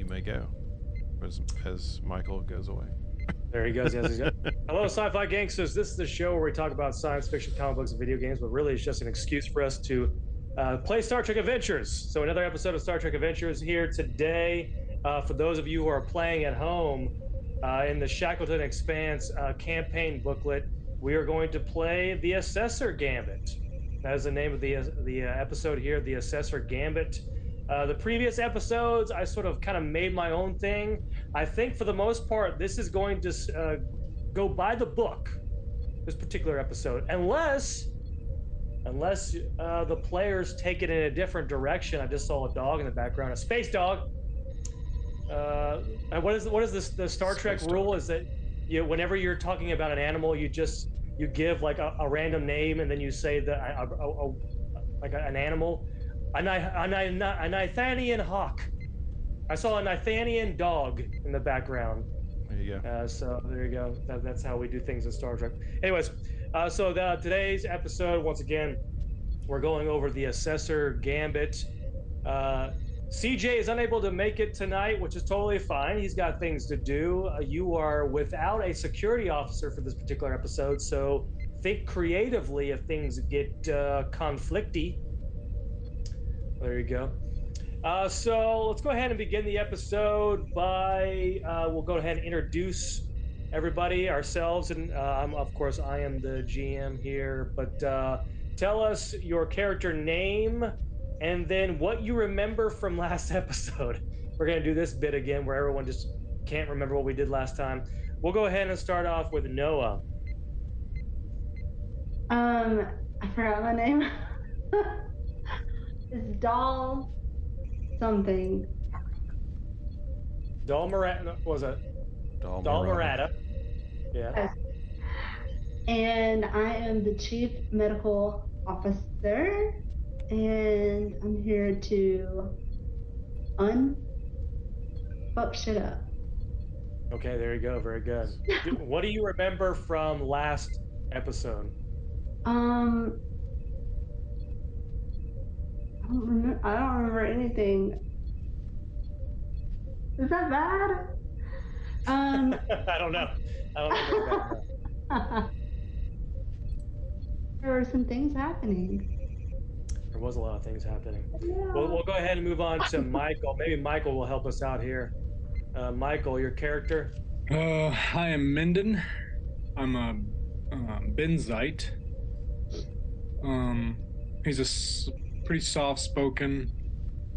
you may go. As Michael goes away. There he goes. Yes, he's Hello, sci-fi gangsters. This is the show where we talk about science fiction, comic books, and video games, but really it's just an excuse for us to play Star Trek Adventures. So another episode of Star Trek Adventures here today. For those of you who are playing at home, in the Shackleton Expanse campaign booklet, we are going to play the Assessor Gambit. That is the name of the episode here, the Assessor Gambit. The previous episodes, I sort of kind of made my own thing. I think for the most part, this is going to go by the book, this particular episode, unless the players take it in a different direction. I just saw a dog in the background, a space dog. What is this? The Star Trek rule is that whenever you're talking about an animal, you give like a random name and then you say like an animal. A Nithanian hawk. I saw a Nithanian dog in the background. There you go. So there you go. That's how we do things in Star Trek. Anyways, today's episode, once again, we're going over the Assessor Gambit. CJ is unable to make it tonight, which is totally fine. He's got things to do. You are without a security officer for this particular episode, so think creatively if things get conflicty. There you go. So let's go ahead and begin the episode by we'll go ahead and introduce everybody, ourselves, and of course I am the GM here, but tell us your character name and then what you remember from last episode. We're going to do this bit again where everyone just can't remember what we did last time. We'll go ahead and start off with Noah. I forgot my name. It's Doll something. Doll Murata, was it? Doll Murata. Yeah. And I am the Chief Medical Officer, and I'm here to fuck shit up. Okay, there you go. Very good. What do you remember from last episode? I don't remember anything. Is that bad? I don't know. There were some things happening. There was a lot of things happening. Yeah. We'll go ahead and move on to Michael. Maybe Michael will help us out here. Michael, your character? I am Minden. I'm a Benzite. He's a pretty soft-spoken,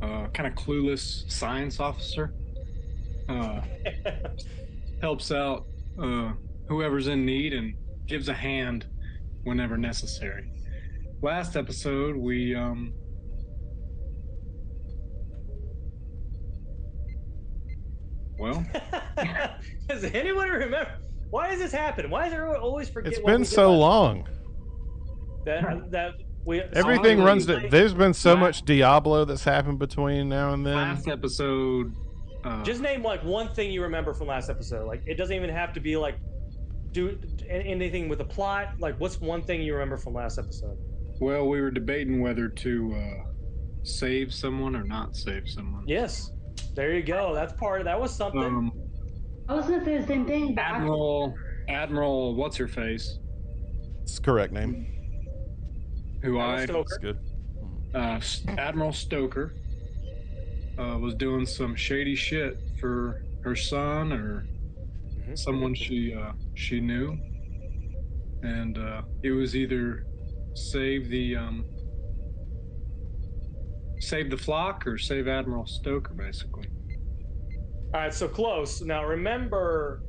kind of clueless science officer. Helps out whoever's in need and gives a hand whenever necessary. Last episode, we well, does anyone remember? Why does this happen? Why does everyone always forget? It's been so long. Everything runs. There's been so much Diablo that's happened between now and then. Last episode. Just name like one thing you remember from last episode. Like it doesn't even have to be like do anything with the plot. Like what's one thing you remember from last episode? Well, we were debating whether to save someone or not save someone. Yes, there you go. That was something. I was gonna say the same thing. Admiral, what's her face? It's the correct name. That's good. Admiral Stoker was doing some shady shit for her son or someone she knew, and it was either save the flock or save Admiral Stoker, basically. All right, so close. Now remember,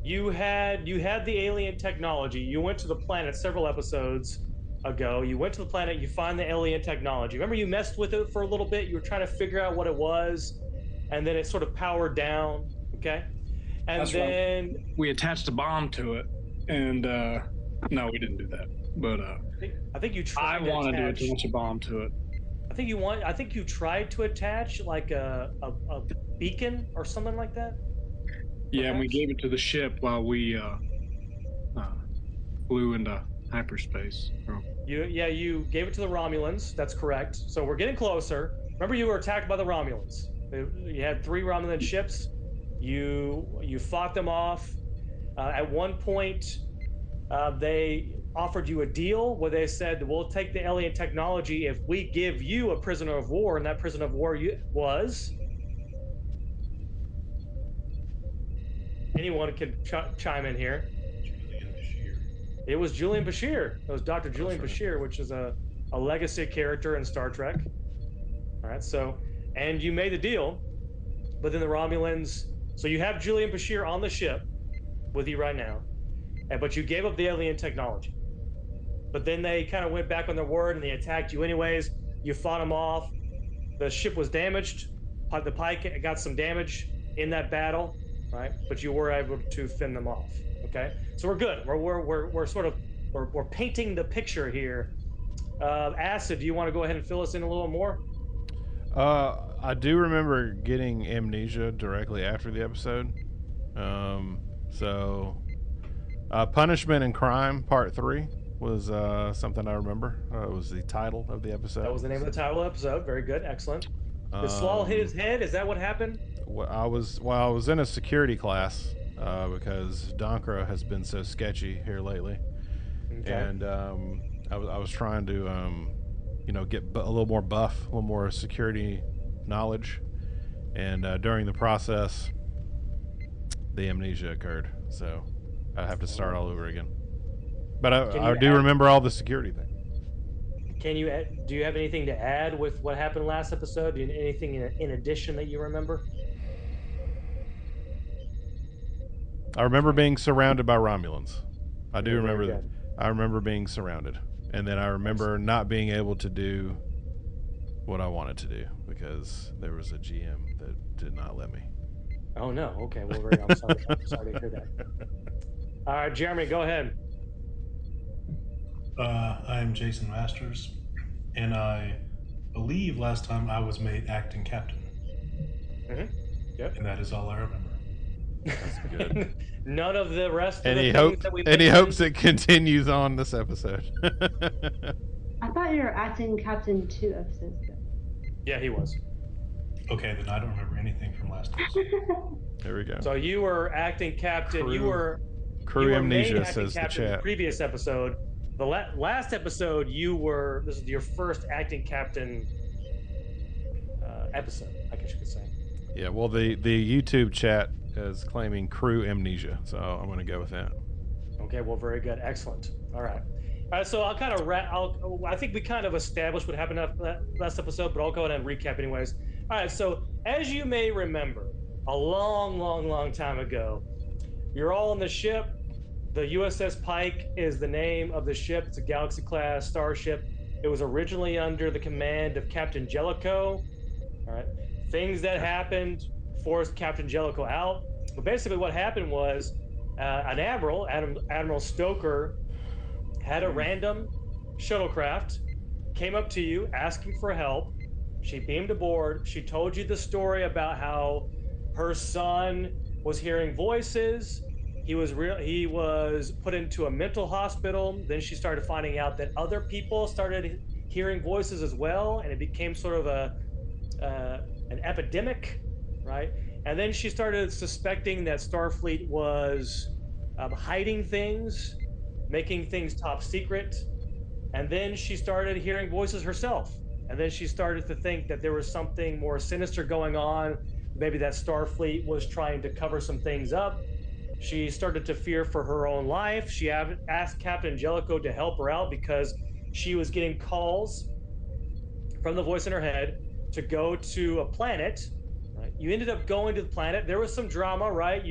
you had the alien technology. You went to the planet several episodes ago. You went to the planet, you find the alien technology. Remember you messed with it for a little bit? You were trying to figure out what it was, and then it sort of powered down, okay? And That's then... right. We attached a bomb to it, and no, we didn't do that. But I think you tried to wanted attach... to attach a bomb to it. I think you tried to attach like a beacon or something like that? Yeah, and we gave it to the ship while we flew into hyperspace. You gave it to the Romulans. That's correct. So we're getting closer. Remember, you were attacked by the Romulans. You had 3 Romulan ships. You fought them off. At one point, they offered you a deal where they said, "We'll take the alien technology if we give you a prisoner of war," and that prisoner of war was. Anyone can chime in here. Julian Bashir. It was Julian Bashir. It was Dr. Julian right. Bashir, which is a legacy character in Star Trek. All right, so, and you made the deal, but then the Romulans. So you have Julian Bashir on the ship with you right now, but you gave up the alien technology. But then they kind of went back on their word and they attacked you anyways. You fought them off. The ship was damaged. The Pike got some damage in that battle, right? But you were able to fend them off. Okay, so we're good. We're sort of we're painting the picture here. Acid, do you want to go ahead and fill us in a little more? I do remember getting amnesia directly after the episode. Punishment and Crime Part 3 was something I remember. It was the title of the episode. That was the name of the title of the episode. Very good, excellent. Did Slaw hit his head? Is that what happened? I was in a security class because Donkra has been so sketchy here lately, Okay. and I was trying to get a little more buff, a little more security knowledge, and during the process, the amnesia occurred. So I have to start all over again. But I do remember all the security thing. Do you have anything to add with what happened last episode? Anything in addition that you remember? I remember being surrounded by Romulans. I do Very remember good. I remember being surrounded. And then I remember not being able to do what I wanted to do because there was a GM that did not let me. Oh no. Okay. Well, I'm sorry to hear that. All right, Jeremy, go ahead. I'm Jason Masters, and I believe last time I was made acting captain. Mm-hmm. Yep. And that is all I remember. That's good. None of the rest of And the he things that we and he mentioned? hopes it continues on this episode. I thought you were acting captain 2 episodes ago. Yeah, he was. Okay, then I don't remember anything from last episode. There we go. So you were acting captain. You were Crew you were main amnesia acting says the captain in the chat. previous episode. The last episode, this is your first acting captain episode, I guess you could say. Yeah, well the YouTube chat is claiming crew amnesia, so I'm going to go with that. Okay, well, very good, excellent. All right, so I'll kind of I think we kind of established what happened last episode, but I'll go ahead and recap anyways. All right, so as you may remember, a long time ago, you're all on the ship. The USS Pike is the name of the ship. It's a Galaxy-class starship. It was originally under the command of Captain Jellicoe. All right. Things that happened forced Captain Jellicoe out. But basically what happened was an admiral, Admiral Stoker, had a random shuttlecraft, came up to you asking for help. She beamed aboard. She told you the story about how her son was hearing voices. He was put into a mental hospital. Then she started finding out that other people started hearing voices as well, and it became sort of an epidemic, right? And then she started suspecting that Starfleet was hiding things, making things top secret. And then she started hearing voices herself. And then she started to think that there was something more sinister going on. Maybe that Starfleet was trying to cover some things up. She started to fear for her own life. She asked Captain Jellicoe to help her out because she was getting calls from the voice in her head to go to a planet. Right? You ended up going to the planet. There was some drama, right?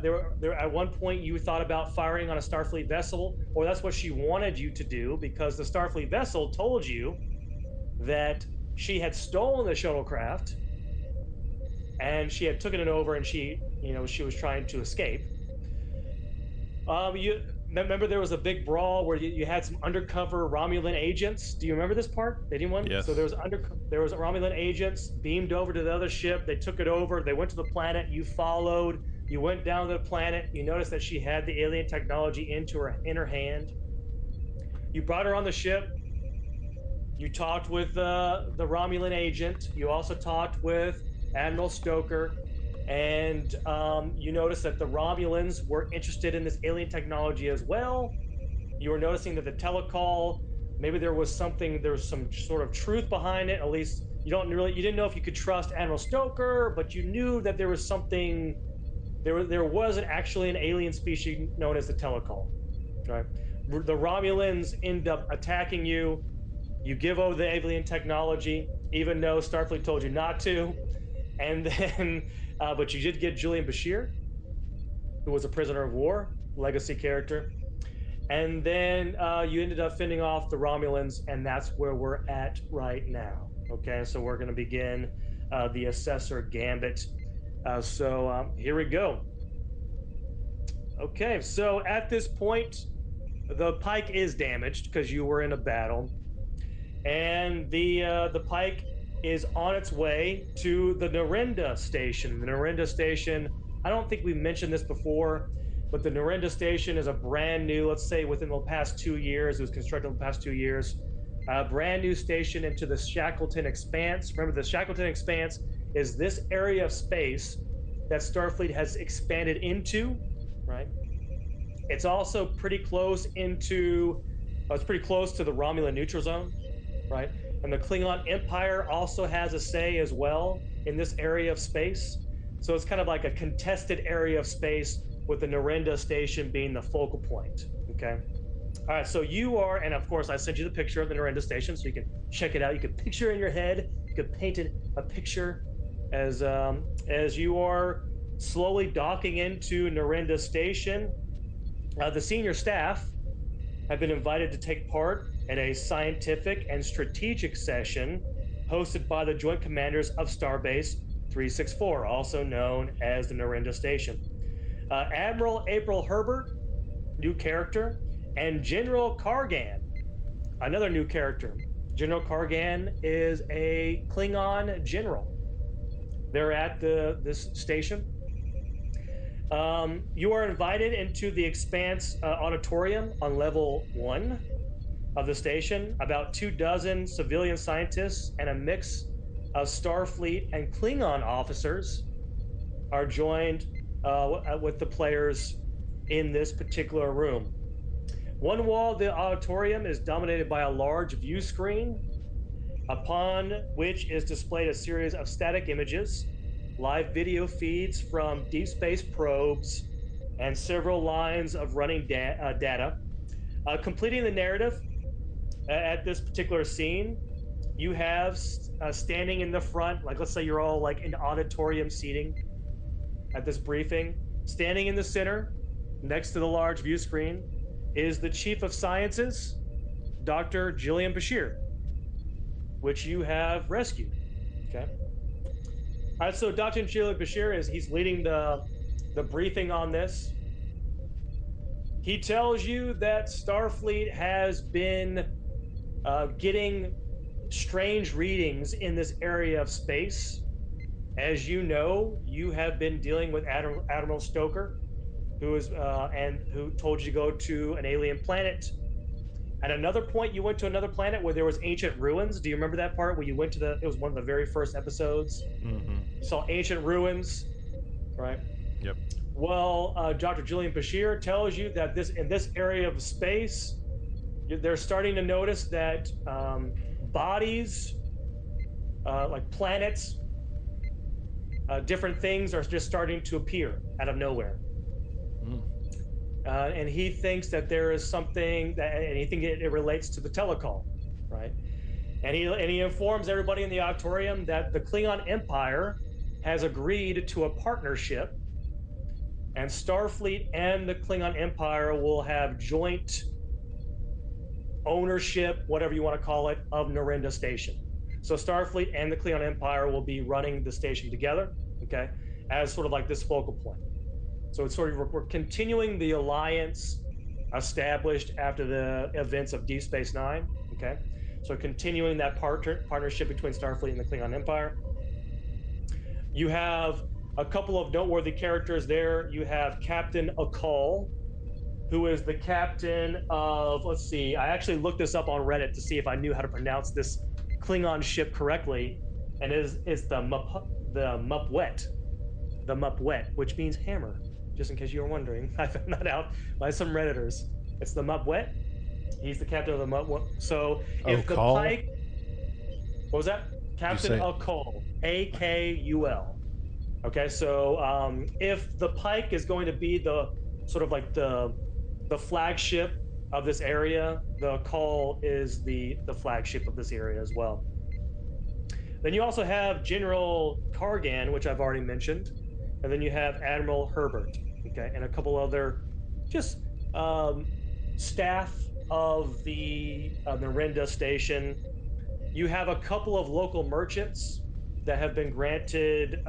There at one point you thought about firing on a Starfleet vessel, or that's what she wanted you to do because the Starfleet vessel told you that she had stolen the shuttlecraft and she had taken it over, and she was trying to escape. You remember there was a big brawl where you had some undercover Romulan agents. Do you remember this part? Anyone? Yes. So there was Romulan agents beamed over to the other ship. They took it over. They went to the planet. You followed. You went down to the planet. You noticed that she had the alien technology in her hand. You brought her on the ship. You talked with the Romulan agent. You also talked with Admiral Stoker, and you notice that the Romulans were interested in this alien technology as well. You were noticing that the telecall, maybe there was some sort of truth behind it. At least you didn't know if you could trust Admiral Stoker, but you knew that there was something. There wasn't actually an alien species known as the telecall. Right? The Romulans end up attacking you. You give over the alien technology, even though Starfleet told you not to. And then, but you did get Julian Bashir, who was a prisoner of war, legacy character. And then you ended up fending off the Romulans, and that's where we're at right now. Okay, so we're going to begin the Assessor Gambit. So here we go. Okay, so at this point, the Pike is damaged because you were in a battle, and the Pike is on its way to the Narenda station. The Narenda station, I don't think we mentioned this before, but the Narenda station is a brand new, let's say within the past 2 years, it was constructed in the past 2 years, a brand new station into the Shackleton Expanse. Remember, the Shackleton Expanse is this area of space that Starfleet has expanded into, right? It's also pretty close to the Romulan neutral zone, right? And the Klingon Empire also has a say as well in this area of space. So it's kind of like a contested area of space with the Narenda station being the focal point, okay? All right, so you are, and of course I sent you the picture of the Narenda station so you can check it out. You can picture it in your head, you can paint a picture as you are slowly docking into Narenda station. The senior staff have been invited to take part in a scientific and strategic session hosted by the Joint Commanders of Starbase 364, also known as the Narenda Station. Admiral April Herbert, new character, and General Kargan, another new character. General Kargan is a Klingon general. They're at this station. You are invited into the Expanse auditorium on level 1 of the station. About 24 civilian scientists and a mix of Starfleet and Klingon officers are joined with the players in this particular room. One wall of the auditorium is dominated by a large view screen, upon which is displayed a series of static images, live video feeds from deep space probes, and several lines of running data. Completing the narrative at this particular scene, you have standing in the front, like let's say you're all like in auditorium seating at this briefing, standing in the center next to the large view screen is the Chief of Sciences, Dr. Julian Bashir, which you have rescued, okay? All right, so Dr. Julian Bashir he's leading the briefing on this. He tells you that Starfleet has been getting strange readings in this area of space. As you know, you have been dealing with Admiral Stoker, who told you to go to an alien planet. At another point, you went to another planet where there was ancient ruins. Do you remember that part where you went to it was one of the very first episodes? Mm-hmm. You saw ancient ruins, right? Yep. Well, Dr. Julian Bashir tells you that in this area of space, they're starting to notice that bodies, like planets, different things are just starting to appear out of nowhere. And he thinks that there is something and he thinks it relates to the telecall, right? And he informs everybody in the auditorium that the Klingon Empire has agreed to a partnership, and Starfleet and the Klingon Empire will have joint ownership, whatever you want to call it, of Narenda Station. So Starfleet and the Klingon Empire will be running the station together, okay, as sort of like this focal point. So it's sort of, we're continuing the alliance established after the events of Deep Space Nine, okay? So continuing that partnership between Starfleet and the Klingon Empire. You have a couple of noteworthy characters there. You have Captain Akal, who is the captain of, let's see, I actually looked this up on Reddit to see if I knew how to pronounce this Klingon ship correctly, and it's the the Mupwet, which means hammer. Just in case you were wondering, I found that out by some Redditors. It's the Mupwet. He's the captain of the Mupwet. So if the Call? pike, what was that? Captain say- Akul, Akul. Okay, so if the pike is going to be the sort of like the flagship of this area, the Akul is the flagship of this area as well. Then you also have General Kargan, which I've already mentioned, and then you have Admiral Herbert, okay, and a couple other just staff of the Rinda station. You have a couple of local merchants that have been granted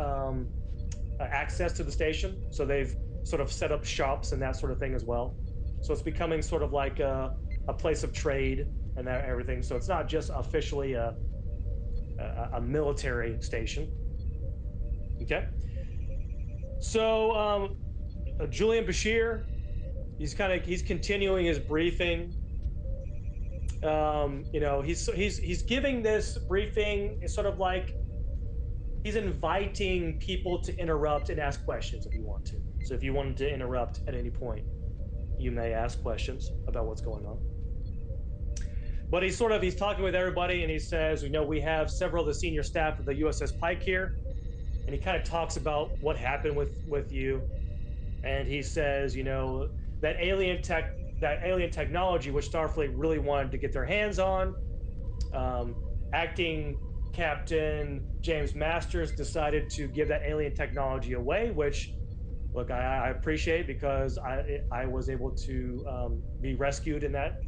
access to the station, so they've sort of set up shops and that sort of thing as well. So it's becoming sort of like a place of trade and that everything. So it's not just officially a military station. Okay. So Julian Bashir, he's continuing his briefing. He's giving this briefing. It's sort of like he's inviting people to interrupt and ask questions if you want to. So if you wanted to interrupt at any point, you may ask questions about what's going on. But he's talking with everybody, and he says, we have several of the senior staff of the USS Pike here, and he kind of talks about what happened with you, and he says, that alien technology, which Starfleet really wanted to get their hands on, acting Captain James Masters decided to give that alien technology away, which, look, I appreciate, because I was able to be rescued in that.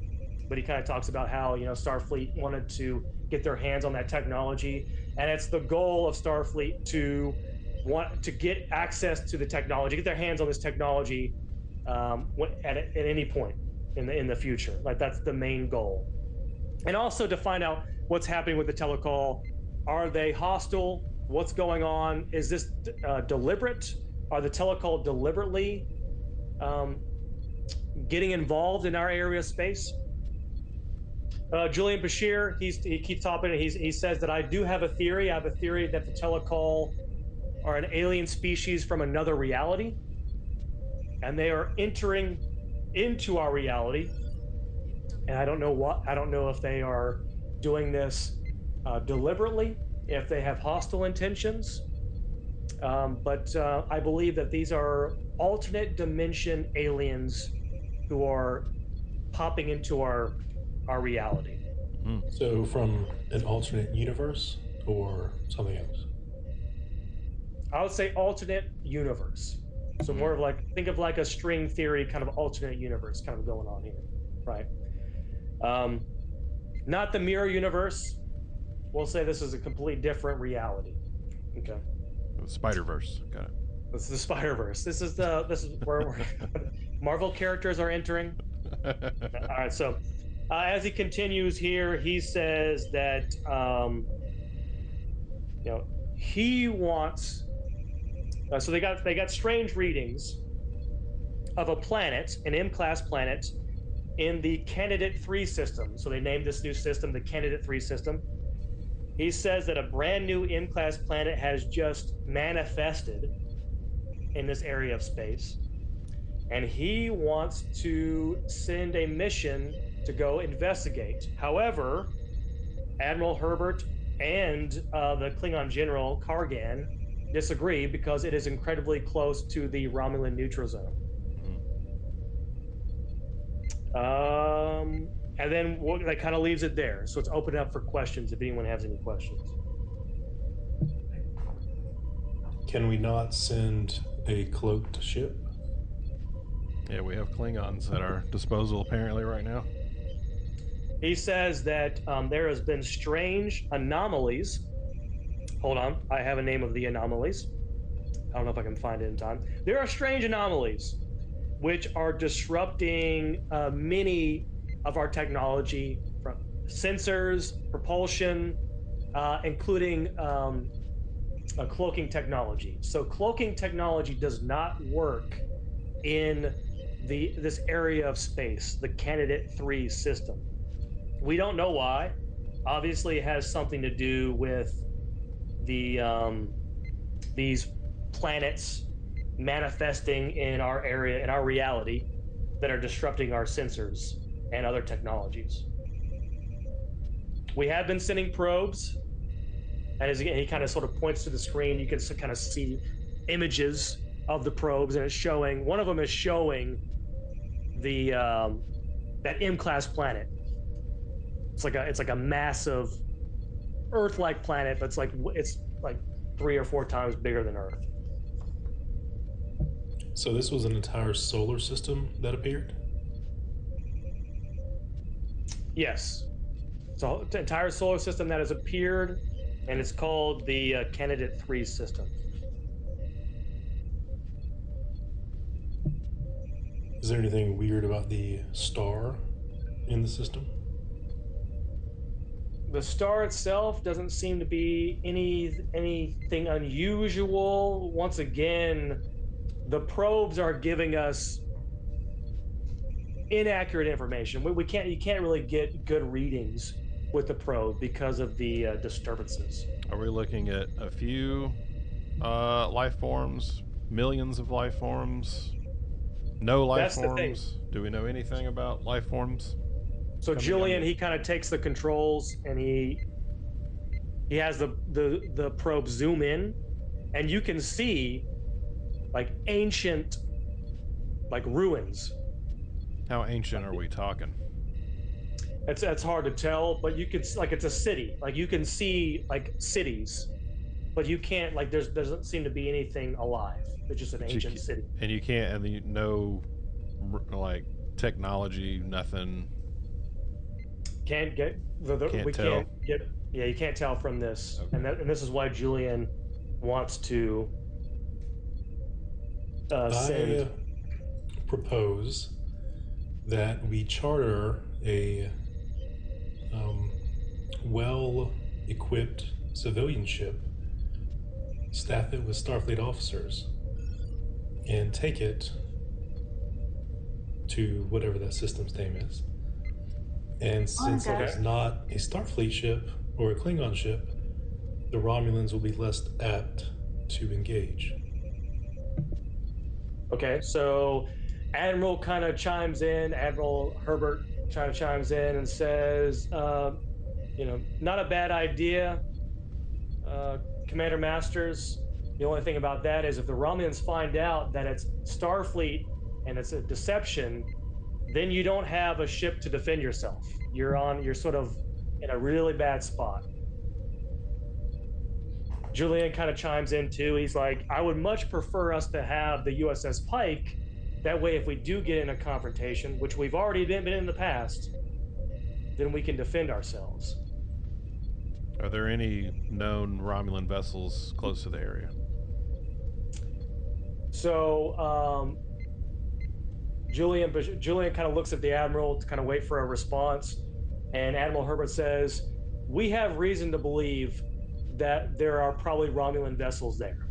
But he kind of talks about how, Starfleet wanted to get their hands on that technology, and it's the goal of Starfleet to want to get access to the technology, get their hands on this technology at any point in the future. Like, that's the main goal. And also to find out what's happening with the telecall. Are they hostile? What's going on? Is this deliberate? Are the telecall deliberately getting involved in our area of space? Julian Bashir, he keeps talking, and he says that I do have a theory. I have a theory that the telecall are an alien species from another reality, and they are entering into our reality. And I don't know if they are doing this deliberately, if they have hostile intentions. But I believe that these are alternate dimension aliens who are popping into our reality. So from an alternate universe or something else? I would say alternate universe. So more of like, think of like a string theory kind of alternate universe kind of going on here, right? Not the mirror universe. We'll say this is a completely different reality. Okay. Spider-Verse. Got it. This is the Spider-Verse. This is where Marvel characters are entering. All right. So as he continues here, he says that he wants. So they got strange readings of a planet, an M-class planet, in the Candidate 3 system. So they named this new system the Candidate 3 system. He says that a brand new M-class planet has just manifested in this area of space, and he wants to send a mission to go investigate. However, Admiral Herbert and the Klingon General Kargan disagree because it is incredibly close to the Romulan neutral zone. And then that kind of leaves it there. So it's open up for questions if anyone has any questions. Can we not send a cloaked ship? Yeah, we have Klingons at our disposal apparently right now. He says that there has been strange anomalies. Hold on, I have a name of the anomalies. I don't know if I can find it in time. There are strange anomalies which are disrupting many of our technology, from sensors, propulsion, including cloaking technology. So cloaking technology does not work in this area of space, the Candidate 3 system. We don't know why. Obviously, it has something to do with the these planets manifesting in our area, in our reality, that are disrupting our sensors and other technologies. We have been sending probes, and as he kind of sort of points to the screen, you can kind of see images of the probes, and it's showing, one of them is showing the that M-class planet. It's like a massive Earth-like planet, but it's like 3 or 4 times bigger than Earth. So this was an entire solar system that appeared? Yes. So the entire solar system that has appeared, and it's called the Candidate 3 system. Is there anything weird about the star in the system? The star itself doesn't seem to be anything unusual. Once again, the probes are giving us inaccurate information. You can't really get good readings with the probe because of the disturbances. Are we looking at a few life forms, millions of life forms, no life forms? Do we know anything about life forms? So Julian, he kind of takes the controls and he has the probe zoom in, and you can see like ancient like ruins. How ancient are we talking? It's hard to tell, but you could, like, it's a city. Like, you can see like cities, but you can't, like, there doesn't seem to be anything alive. It's just an ancient city. And you can't, and no like technology, nothing. Can't get you can't tell from this. Okay. And this is why Julian wants to send. I propose that we charter a well-equipped civilian ship, staff it with Starfleet officers, and take it to whatever that system's name is. And since it is not a Starfleet ship or a Klingon ship, the Romulans will be less apt to engage. Okay, so Admiral kind of chimes in, Admiral Herbert kind of chimes in and says, not a bad idea, Commander Masters. The only thing about that is if the Romulans find out that it's Starfleet and it's a deception, then you don't have a ship to defend yourself. You're sort of in a really bad spot. Julian kind of chimes in too. He's like, I would much prefer us to have the USS Pike. That way, if we do get in a confrontation, which we've already been in the past, then we can defend ourselves. Are there any known Romulan vessels close to the area? So, Julian kind of looks at the Admiral to kind of wait for a response, and Admiral Herbert says, we have reason to believe that there are probably Romulan vessels there.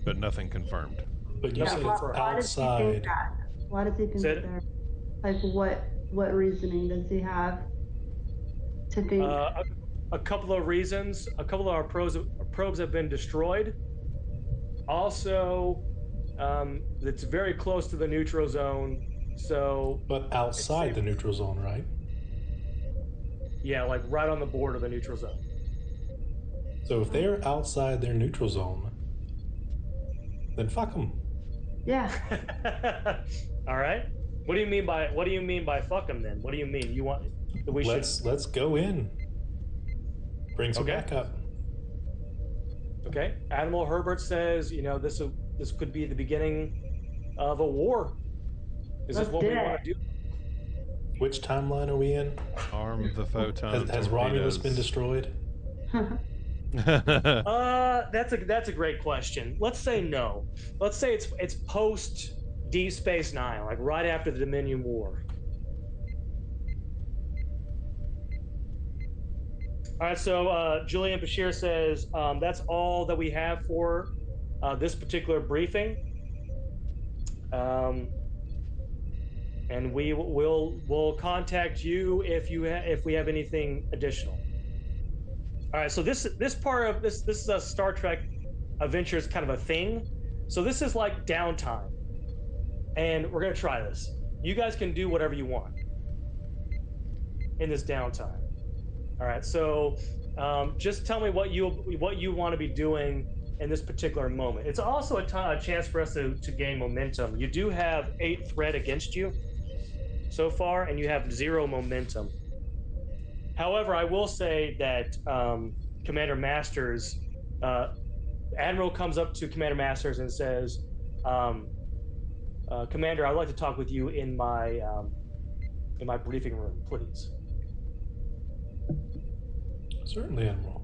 But nothing confirmed. But you said outside. Why does he think that? Like, what reasoning does he have to think? A couple of reasons. A couple of our probes have been destroyed. Also, it's very close to the neutral zone. So. But outside the neutral zone, right? Yeah, like right on the border of the neutral zone. So if they're outside their neutral zone, then fuck them. Yeah. All right. What do you mean by fuck them then? What do you mean? You want that we should? Let's go in. Bring some backup. Okay. Admiral Herbert says, this could be the beginning of a war. Is this what we want to do? Which timeline are we in? Arm the photon. Has Romulus been destroyed? That's a great question. Let's say no. Let's say it's post Deep Space Nine, like right after the Dominion War. All right, so Julian Bashir says that's all that we have for this particular briefing. And we'll contact you if we have anything additional. All right, so this part of this is a Star Trek adventure is kind of a thing. So this is like downtime, and we're gonna try this. You guys can do whatever you want in this downtime. All right, so just tell me what you want to be doing in this particular moment. It's also a chance for us to gain momentum. You do have 8 threat against you so far, and you have 0 momentum. However, I will say that Commander Masters, Admiral comes up to Commander Masters and says, Commander, I'd like to talk with you in my briefing room, please. Certainly, Admiral.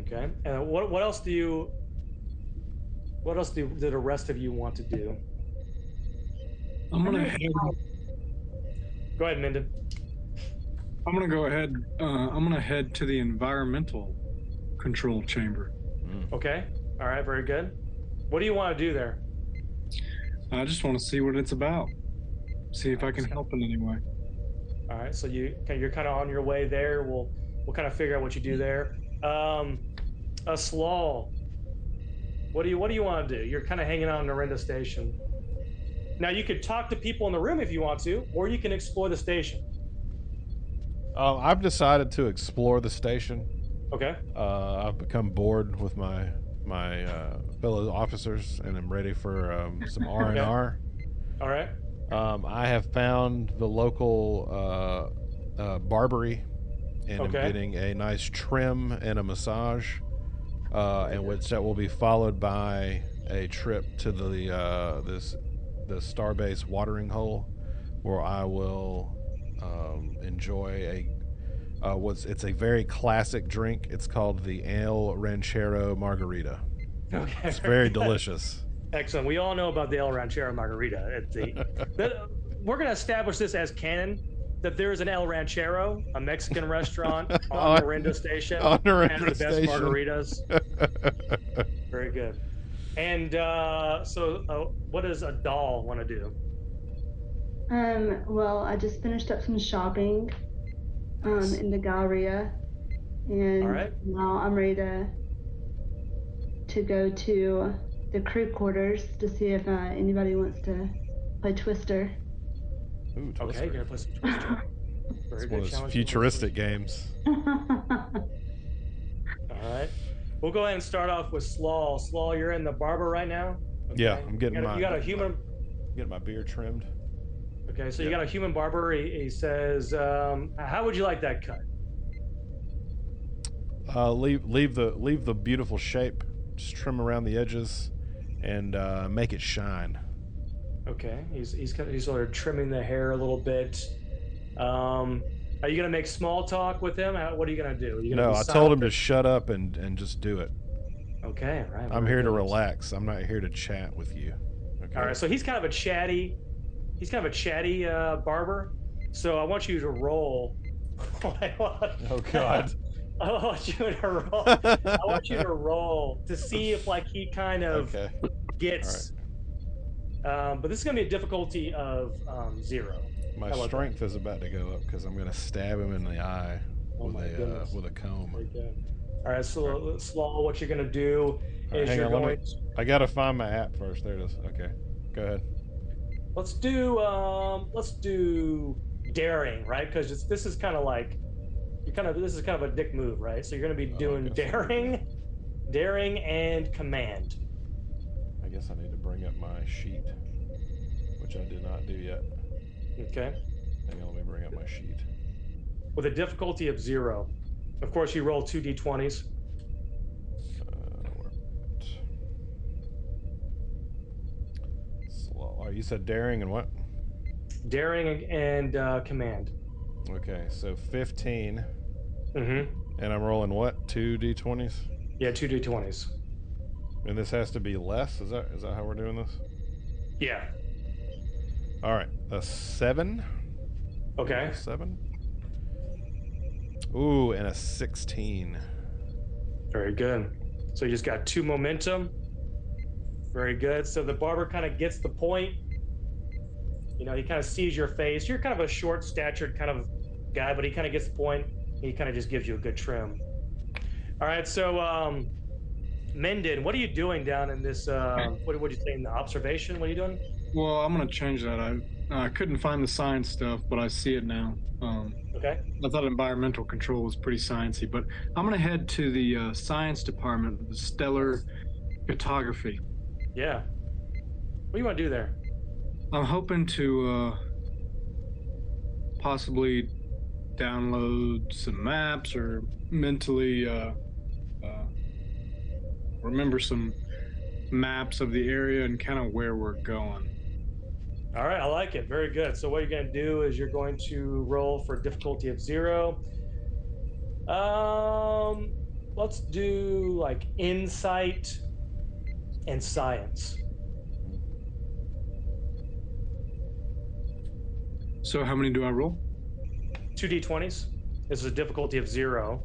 Okay. And what else do the rest of you want to do? I'm gonna head. Go ahead, Minden. I'm gonna go ahead. I'm gonna head to the environmental control chamber. Okay. All right. Very good. What do you want to do there? I just want to see what it's about. See if I can help in any way. All right. So you're kind of on your way there. We'll kind of figure out what you do there. A slaw. What do you want to do? You're kind of hanging out in Narenda Station. Now you could talk to people in the room if you want to, or you can explore the station. I've decided to explore the station. Okay. I've become bored with my fellow officers, and I'm ready for some R&R. All right. I have found the local barbery, and I'm getting a nice trim and a massage, and which that will be followed by a trip to the Starbase watering hole, where I will enjoy it's a very classic drink. It's called the El Ranchero Margarita. Okay. It's very delicious. Excellent. We all know about the El Ranchero Margarita. We're going to establish this as canon, that there is an El Ranchero, a Mexican restaurant on Narenda Station, on Narenda has the best Station. margaritas. Very good. And so what does a doll want to do? Well, I just finished up some shopping in the Galleria, and All right. now I'm ready to go to the crew quarters to see if anybody wants to play Twister. Ooh, Twister. Okay, you're gonna play some Twister. Very It's good. one of those Challenge futuristic games. All right. We'll go ahead and start off with Slaw. Slaw, you're in the barber right now? Okay. Yeah, I'm getting you got a human. Getting my beard trimmed. Okay, so you got a human barber. He says, how would you like that cut? Leave the beautiful shape. Just trim around the edges, and make it shine. Okay, he's sort of trimming the hair a little bit. Are you gonna make small talk with him? What are you gonna do? No, I told him to shut up and just do it. Okay, right. I'm here to relax. I'm not here to chat with you. Okay. All right, so he's kind of a chatty barber. So I want you to roll. Oh God. I want you to roll to see if he kind of gets. Right. But this is gonna be a difficulty of 0. My strength is about to go up because I'm gonna stab him in the eye with a comb. Very good. All right, so Slaw, what you're gonna do is you're going. I gotta find my app first. There it is. Okay, go ahead. Let's do daring, right? Because this is kind of like this is kind of a dick move, right? So you're gonna be doing daring and command. I guess I need to bring up my sheet, which I did not do yet. Okay. Hang on, let me bring up my sheet. With a difficulty of 0. Of course, you roll 2 d20s. Oh, you said daring and what? Daring and command. Okay, so 15. Mm-hmm. And I'm rolling what? 2 d20s? Yeah, 2 d20s. And this has to be less? Is that how we're doing this? Yeah. All right, a 7. Okay. 7. Ooh, and a 16. Very good. So you just got 2 momentum. Very good. So the barber kind of gets the point. He kind of sees your face. You're kind of a short-statured kind of guy, but he kind of gets the point. He kind of just gives you a good trim. All right, so Menden, what are you doing down in this? What would you say in the observation? What are you doing? Well, I'm gonna change that. I couldn't find the science stuff, but I see it now. Okay. I thought environmental control was pretty sciencey, but I'm gonna head to the science department, the stellar cartography. Yeah. What do you want to do there? I'm hoping to possibly download some maps or mentally remember some maps of the area and kind of where we're going. All right, I like it. Very good. So what you're going to do is you're going to roll for difficulty of 0. Let's do like insight and science. So how many do I roll? 2d20s. This is a difficulty of 0.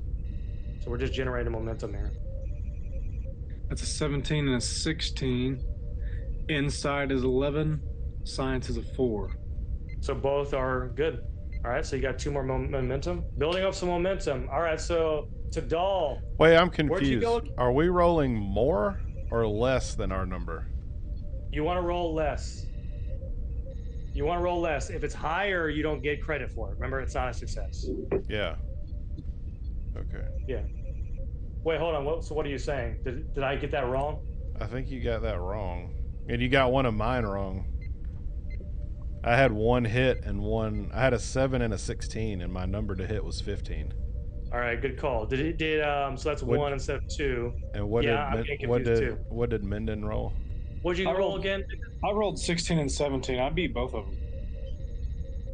So we're just generating momentum here. That's a 17 and a 16. Insight is 11. Science is a 4. So both are good. All right, so you got 2 more momentum. Building up some momentum. All right, so to Dahl. Wait, I'm Where'd you confused. go? Are we rolling more or less than our number? You want to roll less. You want to roll less. If it's higher, you don't get credit for it. Remember, it's not a success. Yeah. Okay. Yeah. Wait, hold on. So what are you saying? Did I get that wrong? I think you got that wrong. And you got one of mine wrong. I had one hit and one. I had a 7 and a 16, and my number to hit was 15. All right, good call. So that's What- 1 instead of 2. And what Yeah, I'm did getting what confused did too. what did Menden roll? What'd you I roll rolled- again? I rolled 16 and 17. I beat both of them.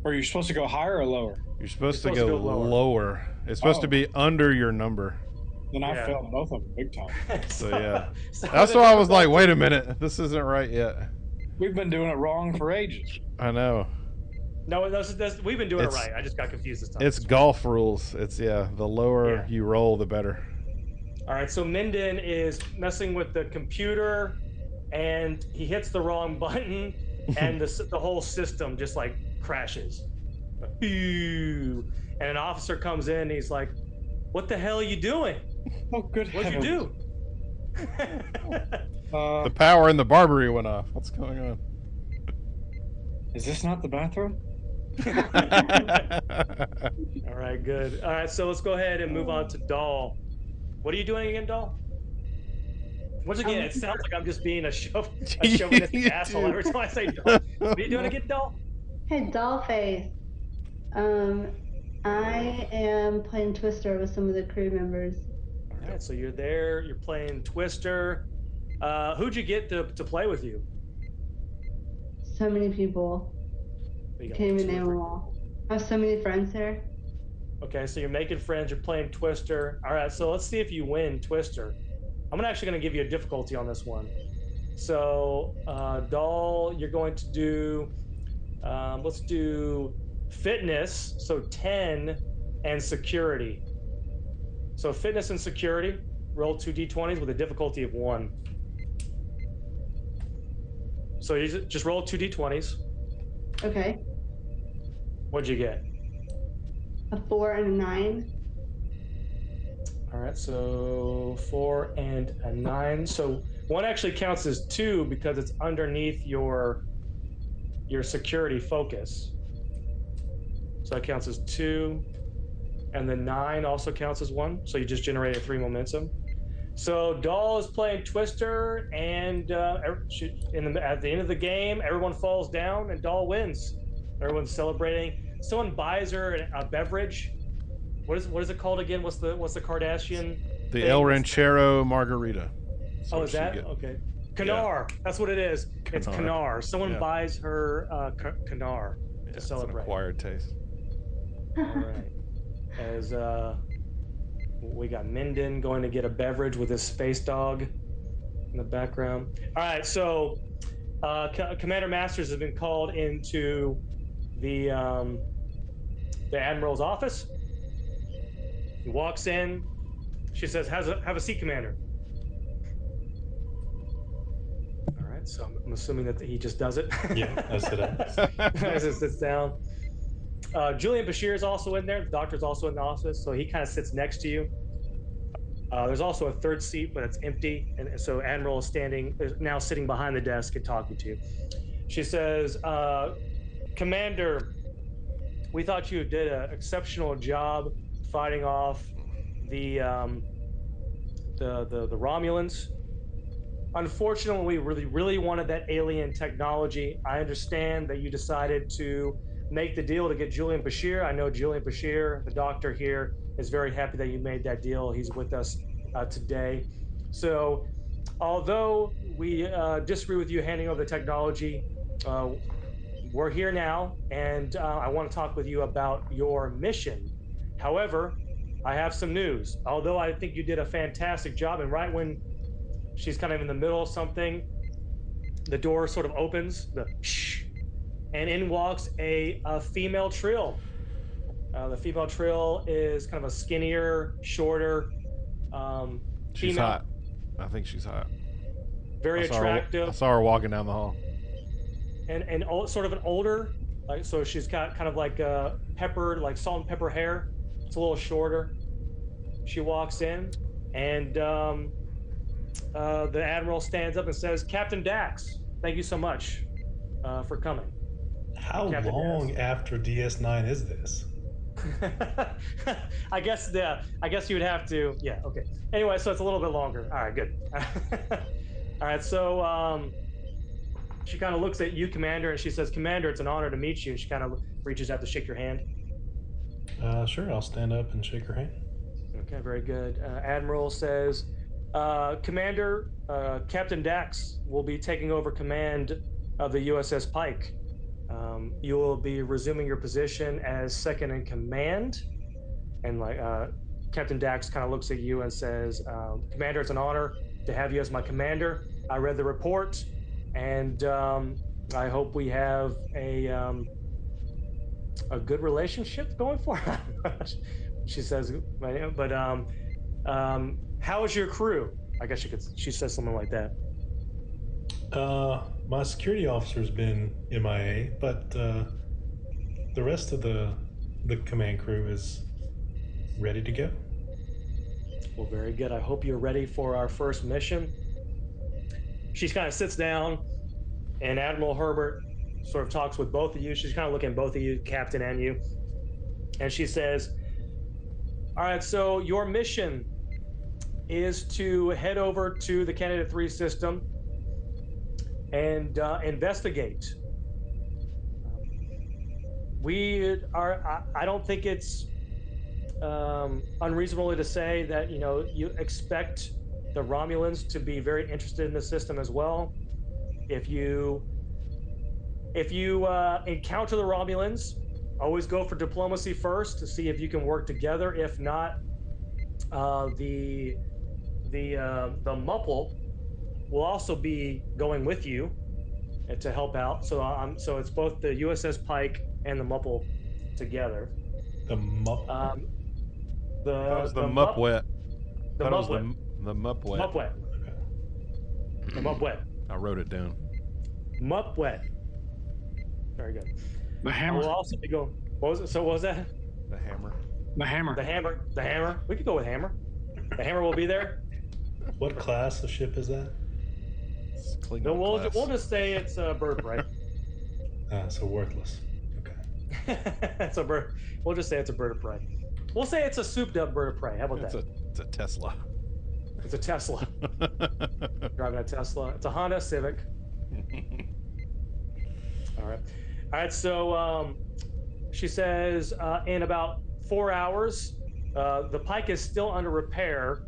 Or are you supposed to go higher or lower? You're supposed, You're to, supposed go to go lower. lower. It's supposed to Oh. be under your number. Then I Yeah. failed both of them big time. So yeah. So That's the why I was like, difficulty- wait a minute, this isn't right yet. We've been doing it wrong for ages. I know. No, we've been doing It's- it right. I just got confused this time. It's golf rules. It's the lower Yeah. you roll, the better. All right, so Menden is messing with the computer, and he hits the wrong button, and the whole system just like crashes. Phew. And an officer comes in, and he's like, "What the hell are you doing? Oh, good What'd you heavens. do?" The power in the Barbary went off. What's going on? Is this not the bathroom? All right, good. All right, so let's go ahead and move on to Dahl. What are you doing again, Dahl? Once again, it sounds like I'm just being a chauvinistic asshole every time I say Dahl. What are you doing again, Dahl? Hey, Dollface. I am playing Twister with some of the crew members. All right, so you're there. You're playing Twister. Who'd you get to play with you? So many people. You got Can't even 2 or name 3. them all. I have so many friends here. Okay, so you're making friends. You're playing Twister. All right, so let's see if you win Twister. I'm actually going to give you a difficulty on this one. So, Dahl, you're going to do. Let's do fitness. So 10 and security. So fitness and security. Roll 2 d20s with a difficulty of 1. So you just roll 2 d20s. Okay. What'd you get? A 4 and a 9. All right, so 4 and a 9. So 1 actually counts as 2 because it's underneath your security focus. So that counts as 2. And the 9 also counts as 1. So you just generated 3 momentum. So Dahl is playing Twister, and at the end of the game, everyone falls down and Dahl wins. Everyone's celebrating. Someone buys her a beverage. What is it called again? What's the Kardashian? The thing? El Ranchero Margarita. That's Oh, what is she that get. okay? Canar. That's what it is. It's Canar. Canar. Someone Yeah. buys her Canar Yeah, to it's an celebrate. acquired taste. All right. As we got Menden going to get a beverage with his space dog in the background. All right, so Commander Masters has been called into the Admiral's office. He walks in. She says, have a seat, Commander. All right, so I'm assuming that he just does it. Yeah, I said it. As it sits down. Julian Bashir is also in there. The doctor's also in the office, so he kind of sits next to you. There's also a third seat, but it's empty, and so Admiral is now sitting behind the desk and talking to you. She says, "Commander, we thought you did an exceptional job fighting off the Romulans. Unfortunately, we really wanted that alien technology. I understand that you decided to make the deal to get Julian Bashir. I know Julian Bashir, the doctor here, is very happy that you made that deal. He's with us today. So, although we disagree with you handing over the technology, we're here now, and I want to talk with you about your mission. However, I have some news. Although I think you did a fantastic job, and right when she's kind of in the middle of something, the door sort of opens, and in walks a female Trill. The female Trill is kind of a skinnier, shorter She's female. hot. I think she's hot. Very attractive. I saw her walking down the hall. And sort of an older, like, so she's got kind of like pepper, like salt and pepper hair. It's a little shorter. She walks in, and the Admiral stands up and says, "Captain Dax, thank you so much for coming." How Captain long Dax. after DS9 is this? I guess you would have to. Yeah. Okay. Anyway, so it's a little bit longer. All right. Good. All right. So she kind of looks at you, Commander, and she says, "Commander, it's an honor to meet you." And she kind of reaches out to shake your hand. Sure, I'll stand up and shake her hand. Okay. Very good. Admiral says, "Commander, Captain Dax will be taking over command of the USS Pike. You will be resuming your position as second in command." And like Captain Dax kind of looks at you and says, "Commander, it's an honor to have you as my commander. I read the report, and I hope we have a good relationship going forward." She says, "But how is your crew?" I guess she says something like that. My security officer's been MIA, but the rest of the command crew is ready to go. Well, very good. I hope you're ready for our first mission. She kind of sits down, and Admiral Herbert sort of talks with both of you. She's kind of looking at both of you, Captain and you. And she says, "All right, so your mission is to head over to the Candidate 3 system and investigate. I don't think it's unreasonable to say that, you expect the Romulans to be very interested in the system as well. If you encounter the Romulans, always go for diplomacy first to see if you can work together. If not, the Mupple will also be going with you to help out. So it's both the USS Pike and the Mupple together. The Mupple? That was the Mupwet. The Mupwet. The Mupwet. Mupwet. The Mupwet. I wrote it down. Mupwet. Very good. The hammer. We'll also be going. What was that? The hammer. The hammer. The hammer. The hammer. We could go with hammer. The hammer will be there. What class of ship is that? It's Klingon No, we'll class. just say it's a bird of prey. So worthless. Okay. It's a bird. We'll just say it's a bird of prey. We'll say it's a souped-up bird of prey. How about that? It's a Tesla. It's a Tesla. Driving a Tesla. It's a Honda Civic. All right. So she says in about 4 hours, the Pike is still under repair.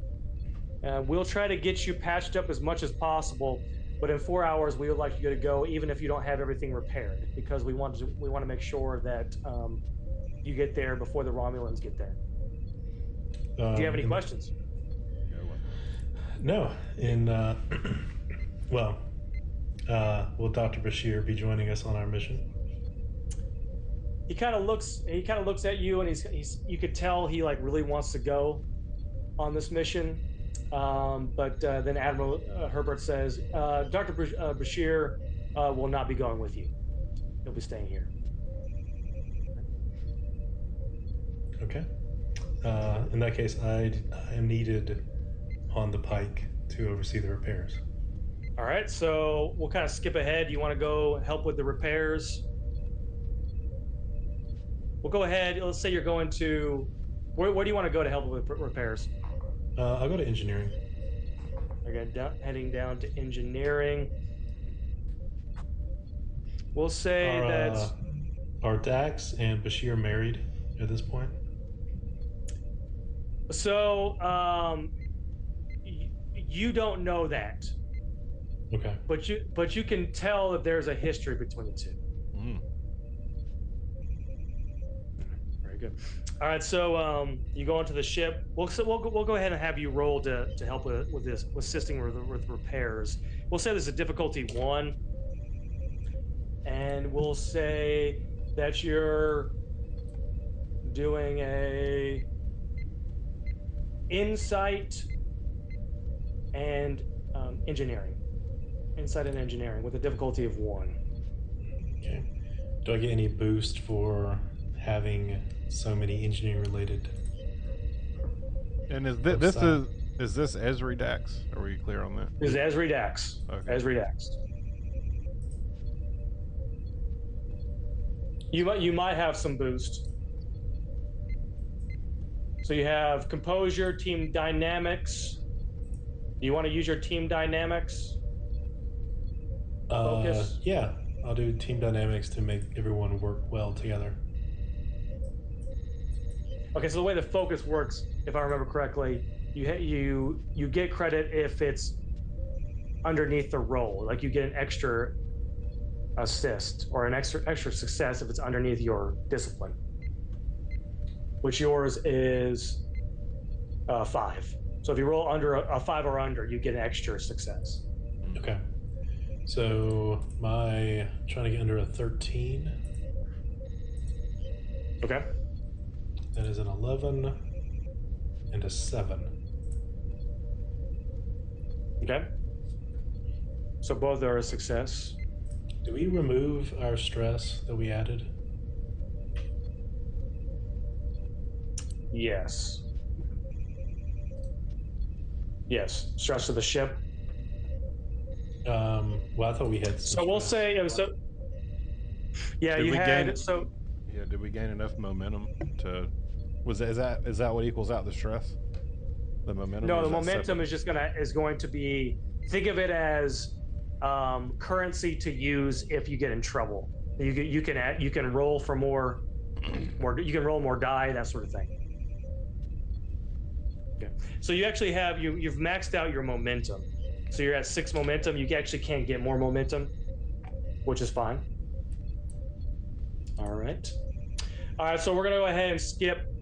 We'll try to get you patched up as much as possible, but in 4 hours we would like you to go, even if you don't have everything repaired, because we want to make sure that you get there before the Romulans get there. Do you have any questions? No. Will Dr. Bashir be joining us on our mission? He kind of looks at you, and you could tell he like really wants to go on this mission. But then Admiral Herbert says, Dr. Bashir will not be going with you. He'll be staying here. Okay. In that case, I am needed on the pike to oversee the repairs. All right, so we'll kind of skip ahead. You want to go help with the repairs? We'll go ahead. Let's say you're going to. Where do you want to go to help with repairs? I'll go to engineering. Okay, heading down to engineering. We'll say that's. Are Dax and Bashir married at this point? So, you don't know that. Okay. But you can tell that there's a history between the two. Mm. Very good. All right, so you go onto the ship. We'll go ahead and have you roll to help with this, with assisting with repairs. We'll say this is difficulty 1, and we'll say that you're doing a insight and engineering. Insight and engineering with a difficulty of 1. Okay. Do I get any boost for having so many engineering related? And is this Esri Dax? Are we clear on that? This is Esri Dax. Okay. Esri Dax. You might have some boost. So you have composure, team dynamics. Do you want to use your team dynamics? Focus? Yeah, I'll do team dynamics to make everyone work well together. Okay, so the way the focus works, if I remember correctly, you get credit if it's underneath the roll. Like you get an extra assist or an extra success if it's underneath your discipline, which yours is 5. So if you roll under a 5 or under, you get an extra success. Okay. So trying to get under a 13. Okay. That is an 11 and a 7. Okay. So both are a success. Do we remove our stress that we added? Yes. Yes. Stress to the ship. Well, I thought we had. So we'll say so. Yeah, Did you we had gain- so. Yeah, did we gain enough momentum to? Is that what equals out the stress? The momentum? No, or the is that momentum separate? is going to be. Think of it as currency to use if you get in trouble. You can roll for more. You can roll more die, that sort of thing. Okay. So you actually have you've maxed out your momentum. So you're at 6 momentum. You actually can't get more momentum, which is fine. All right. All right. So we're gonna go ahead and skip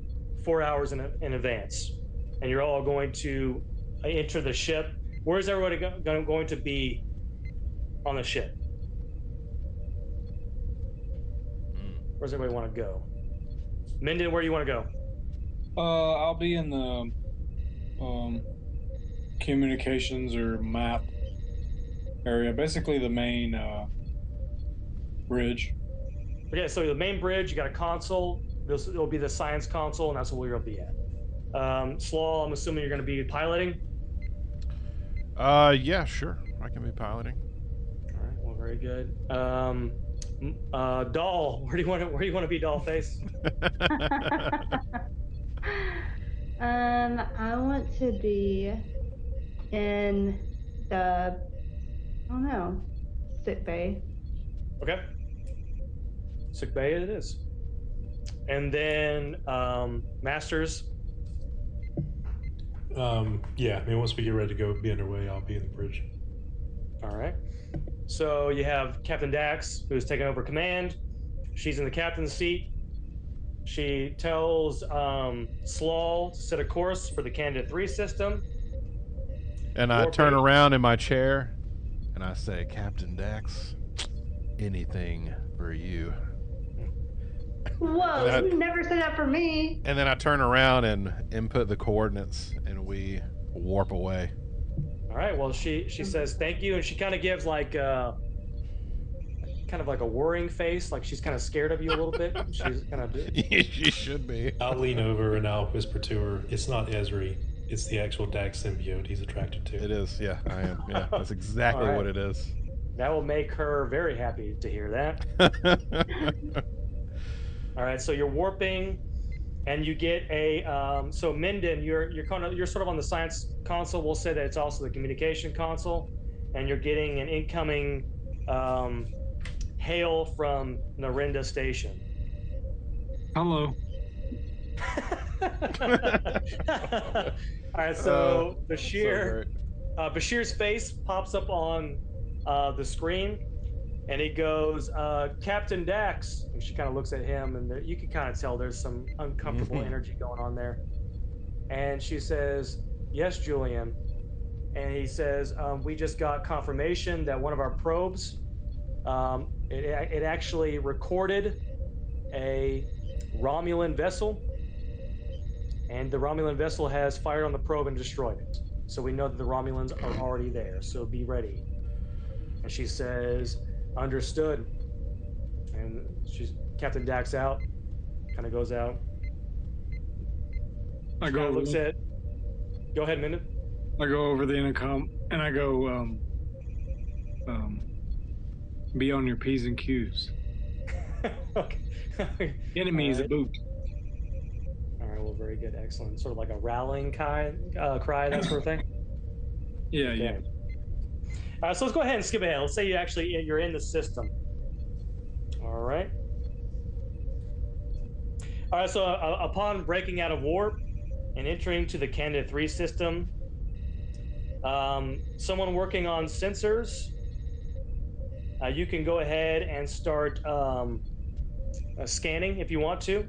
4 hours in advance, and you're all going to enter the ship. Where's everybody going to be on the ship? Where's everybody want to go? Minden, where do you want to go? I'll be in the communications or map area, basically the main bridge. Okay, so the main bridge, you got a console. It'll be the science console, and that's where you'll be at. Slaw, I'm assuming you're going to be piloting. Yeah, sure. I can be piloting. All right, well, very good. Doll, where do you want to be, Dollface? I want to be in the, I don't know, sick bay. Okay. Sick bay it is. And then Masters. Yeah, I mean, once we get ready to go, be underway, I'll be in the bridge. All right. So you have Captain Dax, who's taken over command. She's in the captain's seat. She tells Slaw to set a course for the Candidate 3 system. And I turn around in my chair and I say, Captain Dax, anything for you. Whoa, you never said that for me. And then I turn around and input the coordinates and we warp away. All right. Well, she says thank you, and she kind of gives like kind of like a worrying face, like she's kind of scared of you a little bit. She's kind of. She should be. I'll lean over and I'll whisper to her, "It's not Esri, It's the actual Dax symbiote he's attracted to. It is, yeah, I am. Yeah, that's exactly All what right. it is. That will make her very happy to hear that. All right, so you're warping, and you get a so Minden, you're sort of on the science console. We'll say that it's also the communication console, and you're getting an incoming hail from Narinda Station. Hello. All right, so Bashir, Bashir's face pops up on the screen, and he goes, Captain Dax. And she kind of looks at him, and you can kind of tell there's some uncomfortable energy going on there. And she says, yes, Julian. And he says, we just got confirmation that one of our probes, it actually recorded a Romulan vessel, and the Romulan vessel has fired on the probe and destroyed it. So we know that the Romulans are already there, so be ready. And she says, understood. And Captain Dax out, kind of goes out. I go looks at. Go ahead, Minden. I go over the intercom and I go, be on your P's and Q's. Okay. Enemies a boot. All right, well, very good, excellent. Sort of like a rallying cry, that sort of thing. Yeah, okay. yeah. All right, so let's go ahead and skip ahead. Let's say you're in the system. All right. All right, so upon breaking out of warp and entering to the Candidate 3 system, someone working on sensors, you can go ahead and start scanning if you want to.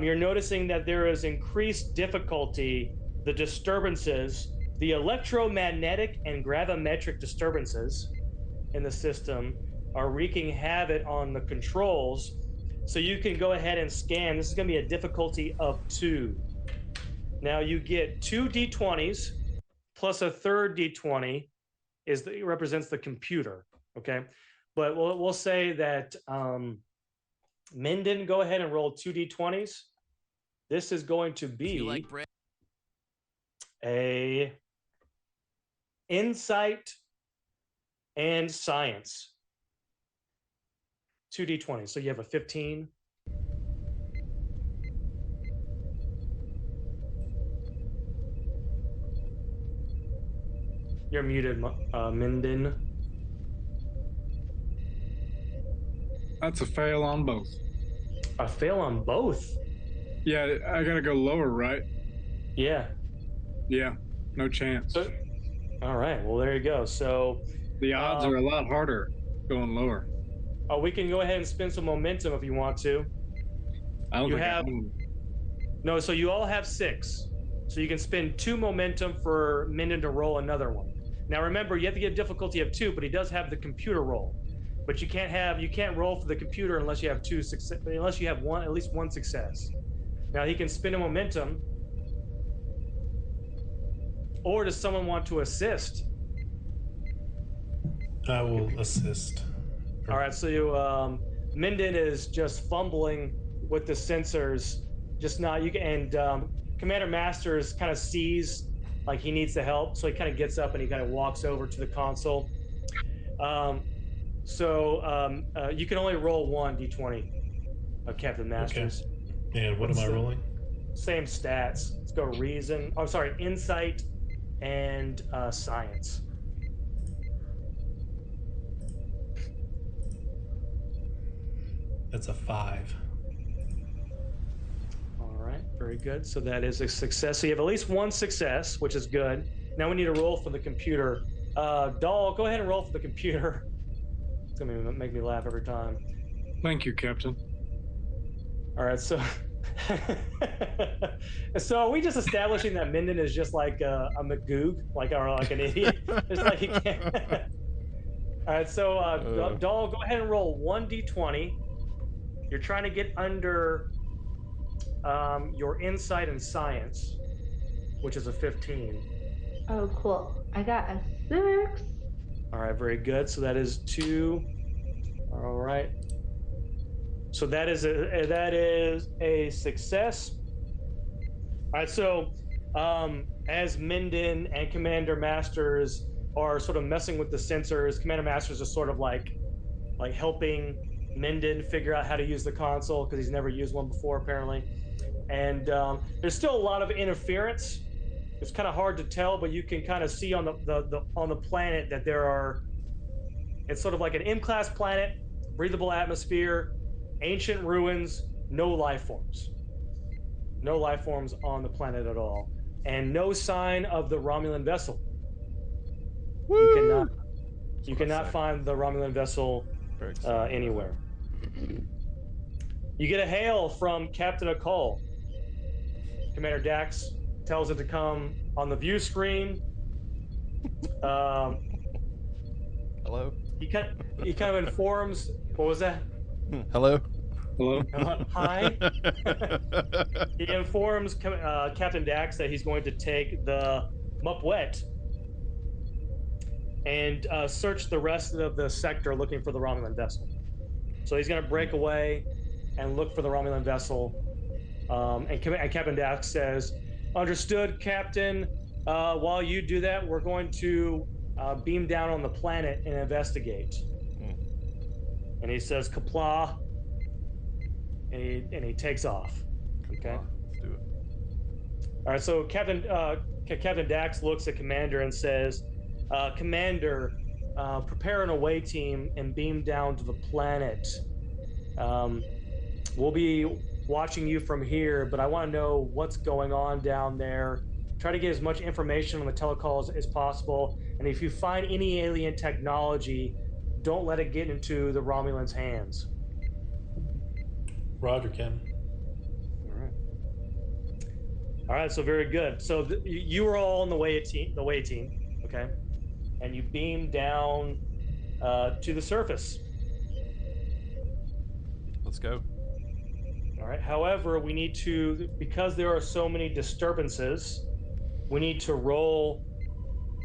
You're noticing that there is increased difficulty. The disturbances, the electromagnetic and gravimetric disturbances in the system are wreaking havoc on the controls. So you can go ahead and scan. This is going to be a difficulty of 2. Now you get 2 D20s plus a third D20 represents the computer. Okay, but we'll say that Minden, go ahead and roll 2 D20s. This is going to be a insight and science. 2 D20s. So you have a 15. You're muted, Minden. That's a fail on both. A fail on both? Yeah, I gotta go lower, right? Yeah. Yeah, no chance. All right, well, there you go. So the odds are a lot harder going lower. Oh, we can go ahead and spend some momentum if you want to. I don't No, so you all have 6. So you can spend 2 momentum for Minden to roll another one. Now remember, you have to get a difficulty of 2, but he does have the computer roll. But you can't roll for the computer unless you have unless you have at least one success. Now he can spend a momentum. Or does someone want to assist? I will assist. All right, so Minden is just fumbling with the sensors, Commander Masters kind of sees like he needs the help, so he kind of gets up and he kind of walks over to the console. You can only roll 1 D20 of Captain Masters. Okay. And what am I rolling? Same stats. Let's go reason. Oh, sorry, insight and science. That's a 5. All right, very good. So that is a success. So you have at least 1 success, which is good. Now we need a roll for the computer. Dahl, go ahead and roll for the computer. It's gonna make me laugh every time. Thank you, Captain. All right, so so are we just establishing that Minden is just like a McGoog, like an idiot? Just like he can't. All right, so Dahl, go ahead and roll 1 D20. You're trying to get under your insight and science, which is a 15. Oh, cool. I got a 6. All right, very good. So that is 2. All right. So that is a success. All right, so as Minden and Commander Masters are sort of messing with the sensors, Commander Masters is sort of like helping Minden figure out how to use the console because he's never used one before apparently. And there's still a lot of interference. It's kind of hard to tell, but you can kind of see on the planet that there are. It's sort of like an M-class planet, breathable atmosphere, ancient ruins, no life forms. No life forms on the planet at all, and no sign of the Romulan vessel. Woo! You cannot find the Romulan vessel anywhere. You get a hail from Captain Akol. Commander Dax tells it to come on the view screen. Hello? He kind of informs. What was that? Hello? Hello? Hi. He informs Captain Dax that he's going to take the Mupwet and search the rest of the sector looking for the Romulan vessel. So he's going to break away and look for the Romulan vessel. And Captain Dax says, "Understood, Captain. While you do that, we're going to beam down on the planet and investigate." And he says, "Kapla," and he takes off. Okay. Let's do it. All right. So Captain Dax looks at Commander and says, "Commander, prepare an away team and beam down to the planet. We'll be watching you from here, but I want to know what's going on down there. Try to get as much information on the telecalls as possible. And if you find any alien technology, don't let it get into the Romulans' hands." Roger, Ken. All right. All right. So very good. So you were all on the way team, okay, and you beam down to the surface. Let's go. All right. However, we need to, because there are so many disturbances, we need to roll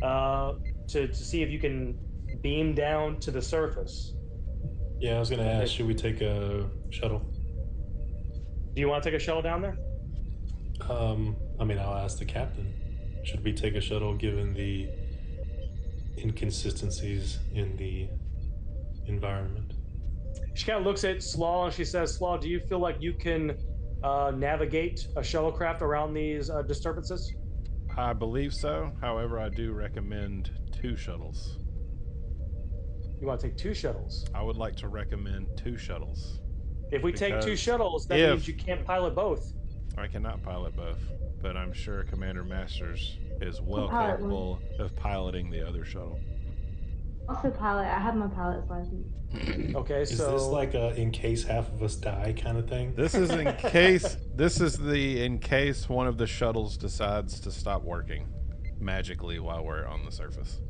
to see if you can beam down to the surface. Yeah, I was going to ask, should we take a shuttle? Do you want to take a shuttle down there? I mean, I'll ask the captain. Should we take a shuttle given the inconsistencies in the environment? She kind of looks at Slaw and she says, "Slaw, do you feel like you can navigate a shuttlecraft around these disturbances?" I believe so. However, I do recommend 2 shuttles. You want to take 2 shuttles? I would like to recommend 2 shuttles. If we take 2 Because shuttles, that means you can't pilot both. I cannot pilot both, but I'm sure Commander Masters is well pilot capable of piloting the other shuttle. Also pilot. I have my pilot's license. Okay, Is so this like a in case half of us die kind of thing? This is in case. This is in case one of the shuttles decides to stop working magically while we're on the surface.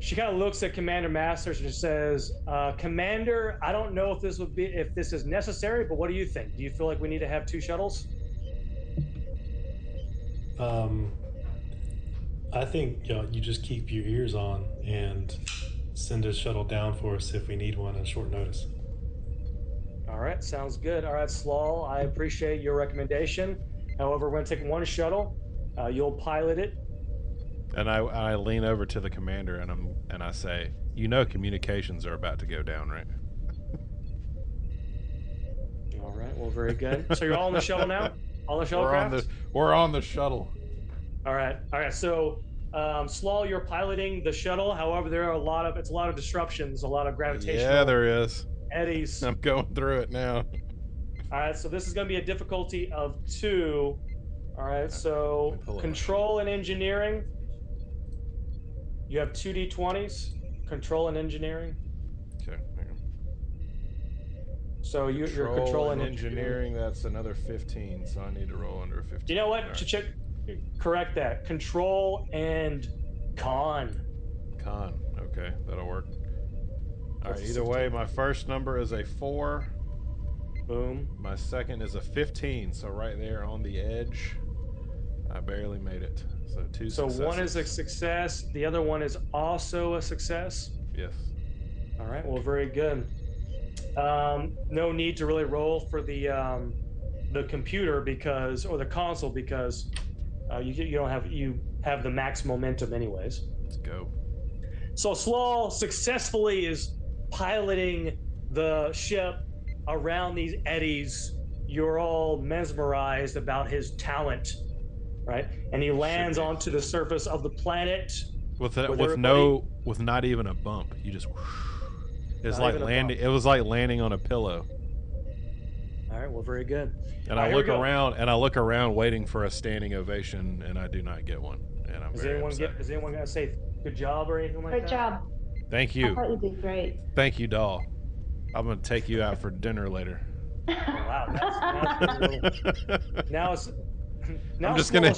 she kind of looks at Commander Masters and says, "Commander, I don't know if this is necessary, but what do you think? Do you feel like we need to have 2 shuttles?" I think you just keep your ears on and send a shuttle down for us if we need one at short notice. All right, sounds good. All right, Slaw, I appreciate your recommendation. However, we're going to take 1 shuttle. You'll pilot it. And I lean over to the commander and I say, "You know, communications are about to go down, right?" All right, well, very good. So you're all on the shuttle now? All the shuttlecraft? We're on the shuttle. All right. So, Slaw, you're piloting the shuttle. However, there are a lot of disruptions, a lot of gravitational Yeah, there is. eddies. I'm going through it now. All right, so this is going to be a difficulty of 2. All right, so control and engineering. You have 2 d20s. Control and engineering. Okay. Hang on. So your control and engineering. That's another 15. So I need to roll under a 15. You know what? All right. Check. Correct that. Control and con. Con. Okay, that'll work. All right. Either way, my first number is a 4. Boom. My second is a 15. So right there on the edge, I barely made it. So 2 successes. So 1 is a success. The other one is also a success. Yes. All right. Well, very good. No need to really roll for the the computer because, or the console because you have the max momentum anyways. Let's go. So Slaw successfully is piloting the ship around these eddies. You're all mesmerized about his talent, right? And he lands onto the surface of the planet with not even a bump. You just it's like landing. It was like landing on a pillow. All right, well, very good. And I look around waiting for a standing ovation, and I do not get one. And I'm very upset. Is anyone gonna say good job or anything like that? Good job. Thank you. I thought you did great. Thank you, doll. I'm gonna take you out for dinner later. Oh, wow, now I'm just gonna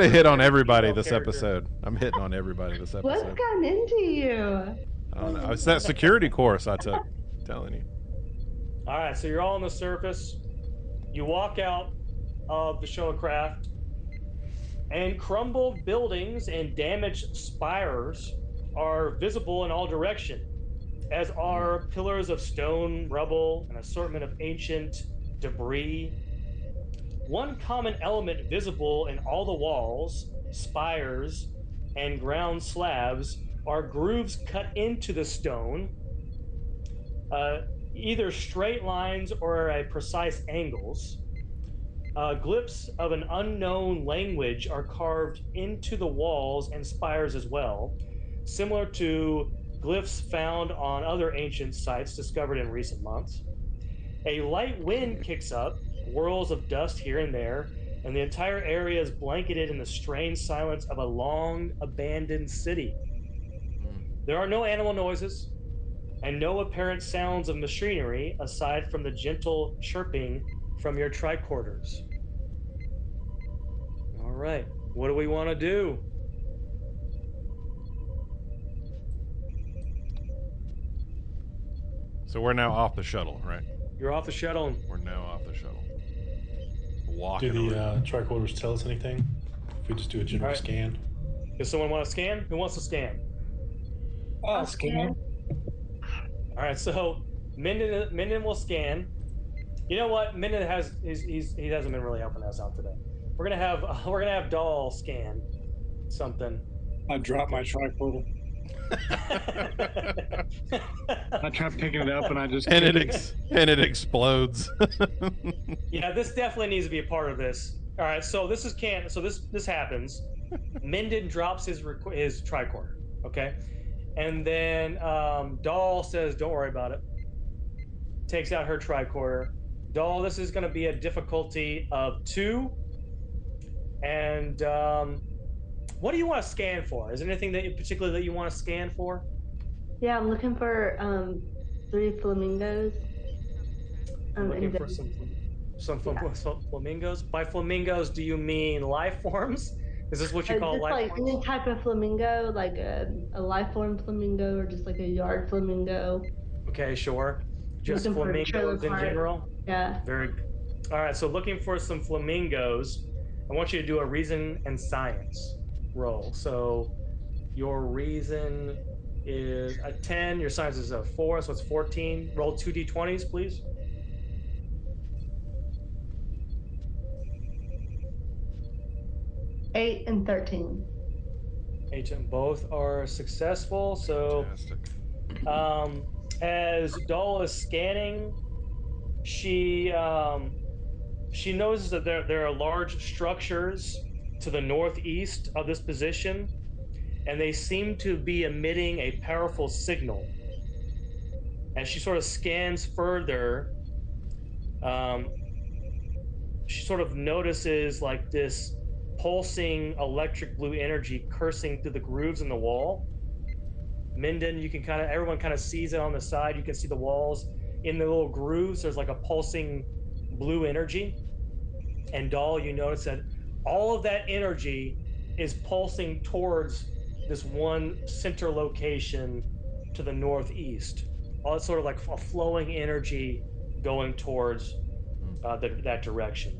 hit on everybody this episode. I'm hitting on everybody this episode. What's gotten into you? I don't know. It's that security course I took. I'm telling you. All right, so you're all on the surface. You walk out of the shuttlecraft, and crumbled buildings and damaged spires are visible in all directions, as are pillars of stone, rubble, an assortment of ancient debris. One common element visible in all the walls, spires, and ground slabs are grooves cut into the stone, either straight lines or at precise angles. Glyphs of an unknown language are carved into the walls and spires as well, similar to glyphs found on other ancient sites discovered in recent months. A light wind kicks up, whirls of dust here and there, and the entire area is blanketed in the strange silence of a long abandoned city. There are no animal noises and no apparent sounds of machinery aside from the gentle chirping from your tricorders. All right, what do we want to do? So we're now off the shuttle, right? You're off the shuttle. We're now off the shuttle. Do the tricorders tell us anything? If we just do a general scan? Does someone want to scan? Who wants to scan? I'll scan. All right, so Minden will scan. You know what? Minden he hasn't been really helping us out today. We're gonna have Doll scan something. I dropped my tricorder. I tried picking it up and I just it explodes. Yeah, this definitely needs to be a part of this. All right, so this happens. Minden drops his tricorder, okay, and then Doll says, "Don't worry about it." Takes out her tricorder. Doll, this is going to be a difficulty of 2, and what do you want to scan for? Is there anything that you want to scan for? Yeah, I'm looking for 3 flamingos. Looking for some flamingos. By flamingos, do you mean life forms? Is this what you call life forms? Any type of flamingo, like a life form flamingo, or just like a yard flamingo. Okay, sure. Just flamingos in general. Yeah. Very good. All right. So looking for some flamingos. I want you to do a reason and science roll. So your reason is a 10, your science is a 4, so it's 14. Roll 2 d20s, please. Eight and 13. 8 and both are successful. So as Doll is scanning, she notices that there are large structures to the northeast of this position, and they seem to be emitting a powerful signal. As she sort of scans further, she sort of notices like this pulsing electric blue energy coursing through the grooves in the wall. Minden, everyone kind of sees it on the side. You can see the walls in the little grooves. There's like a pulsing blue energy. And Doll, you notice that all of that energy is pulsing towards this one center location to the northeast. All it's sort of like a flowing energy going towards that direction.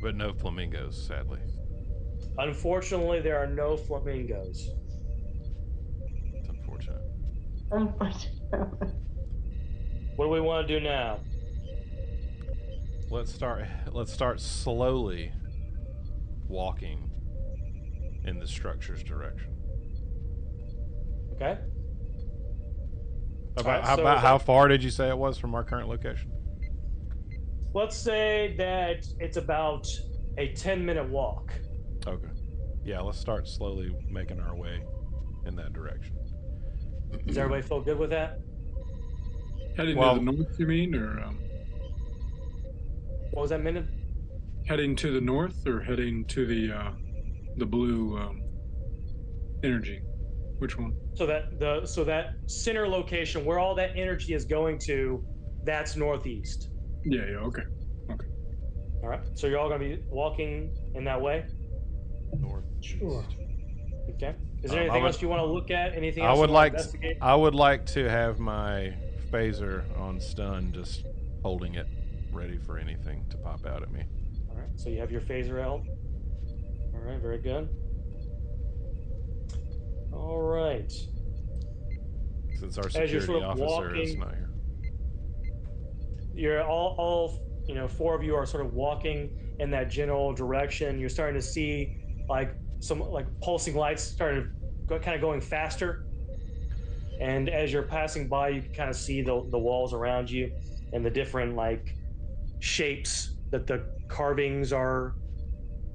But no flamingos, sadly. Unfortunately, there are no flamingos. It's unfortunate. What do we want to do now? Let's start slowly walking in the structure's direction. Okay. How far did you say it was from our current location? Let's say that it's about a 10-minute walk. Okay. Yeah, let's start slowly making our way in that direction. Does everybody feel good with that? Heading to the north, you mean, or what was that minute? heading to the north, or heading to the blue energy? Which one? So that center location where all that energy is going to, that's northeast. Yeah. Okay. All right. So you're all going to be walking in that way. North. Sure. Okay. Is there anything else you want to look at? Anything else I would you want like to investigate? I would like to have my phaser on stun, just holding it ready for anything to pop out at me. All right. So you have your phaser out. All right. Very good. All right. Since our As you're security sort of officer is walking, not here. You're all four of you are sort of walking in that general direction. You're starting to see like some like pulsing lights starting to kind of going faster. And as you're passing by, you can kind of see the walls around you and the different like shapes that the carvings are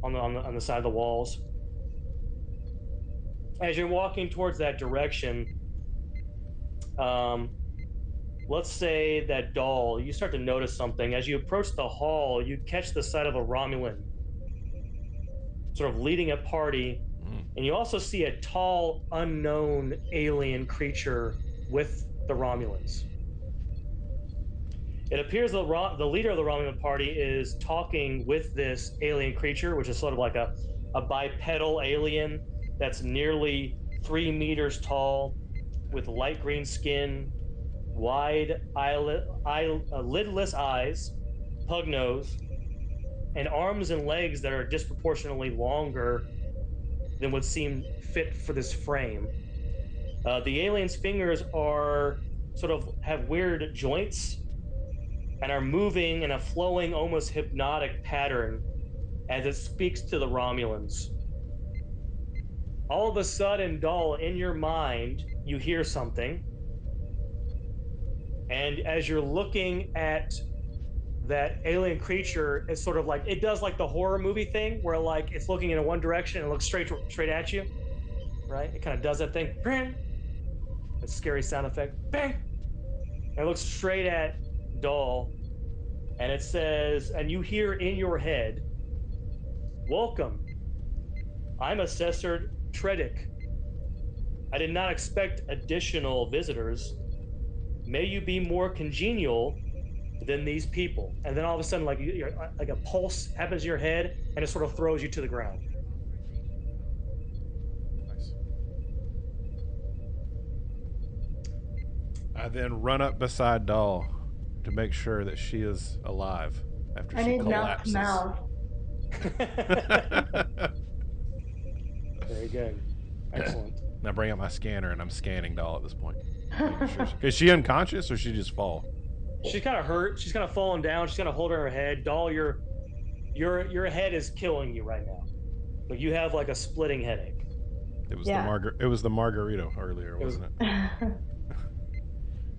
on the side of the walls. As you're walking towards that direction, let's say that Dahl, you start to notice something. As you approach the hall, you catch the sight of a Romulan sort of leading a party, and you also see a tall, unknown alien creature with the Romulans. It appears the leader of the Romulan party is talking with this alien creature, which is sort of like a bipedal alien that's nearly 3 meters tall, with light green skin, wide lidless eyes, pug nose, and arms and legs that are disproportionately longer than would seem fit for this frame. The alien's fingers are sort of have weird joints and are moving in a flowing, almost hypnotic pattern as it speaks to the Romulans. All of a sudden, Dahl, in your mind, you hear something. And as you're looking at that alien creature, it's sort of like, it does like the horror movie thing where like it's looking in one direction and looks straight at you, right? It kind of does that thing. That scary sound effect. Bang! And it looks straight at Dahl, and it says, and you hear in your head, "Welcome. I'm Assessor Tredic. I did not expect additional visitors. May you be more congenial than these people." And then all of a sudden, like a pulse happens in your head, and it sort of throws you to the ground. Nice. I then run up beside Dahl to make sure that she is alive after she collapses. Mouth to mouth. Very good. Excellent. Now bring up my scanner, and I'm scanning Dahl at this point. Is she unconscious, or she just fall? She's kind of hurt. She's kind of falling down. She's kind of holding her head. Dahl, your head is killing you right now. Like you have like a splitting headache. It was the margarita earlier, wasn't it?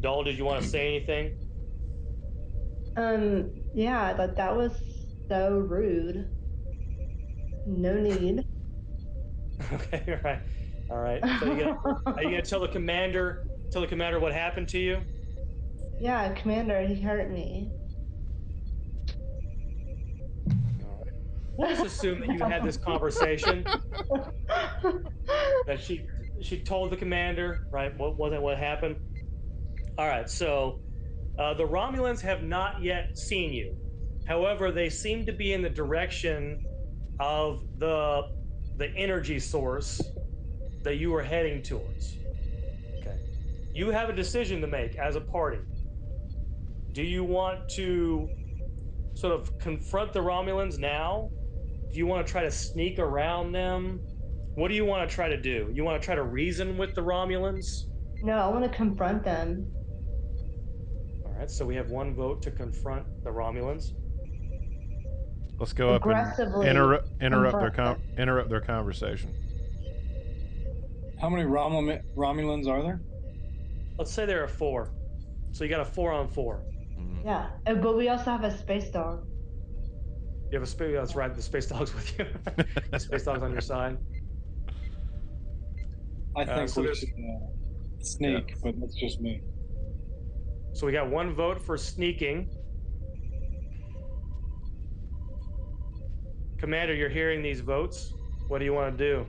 Dahl, did you want to say anything? Yeah, but that was so rude. No need. Okay, all right. So are you gonna tell the commander what happened to you? Yeah, Commander, he hurt me. All right. We'll just assume that you had this conversation. That she told the commander, right? What happened? All right. So the Romulans have not yet seen you. However, they seem to be in the direction of the energy source that you are heading towards. Okay. You have a decision to make as a party. Do you want to sort of confront the Romulans now? Do you want to try to sneak around them? What do you want to try to do? You want to try to reason with the Romulans? No, I want to confront them. All right, right, so we have one vote to confront the Romulans. Let's go up and Aggressively interrupt their conversation. How many Romulans are there? Let's say there are 4. So you got a 4-on-4. Yeah, but we also have a space dog. You have a space. That's right. The space dog's with you. The space dog's on your side. I think so we there's- should sneak, but that's just me. So we got one vote for sneaking. Commander, you're hearing these votes. What do you want to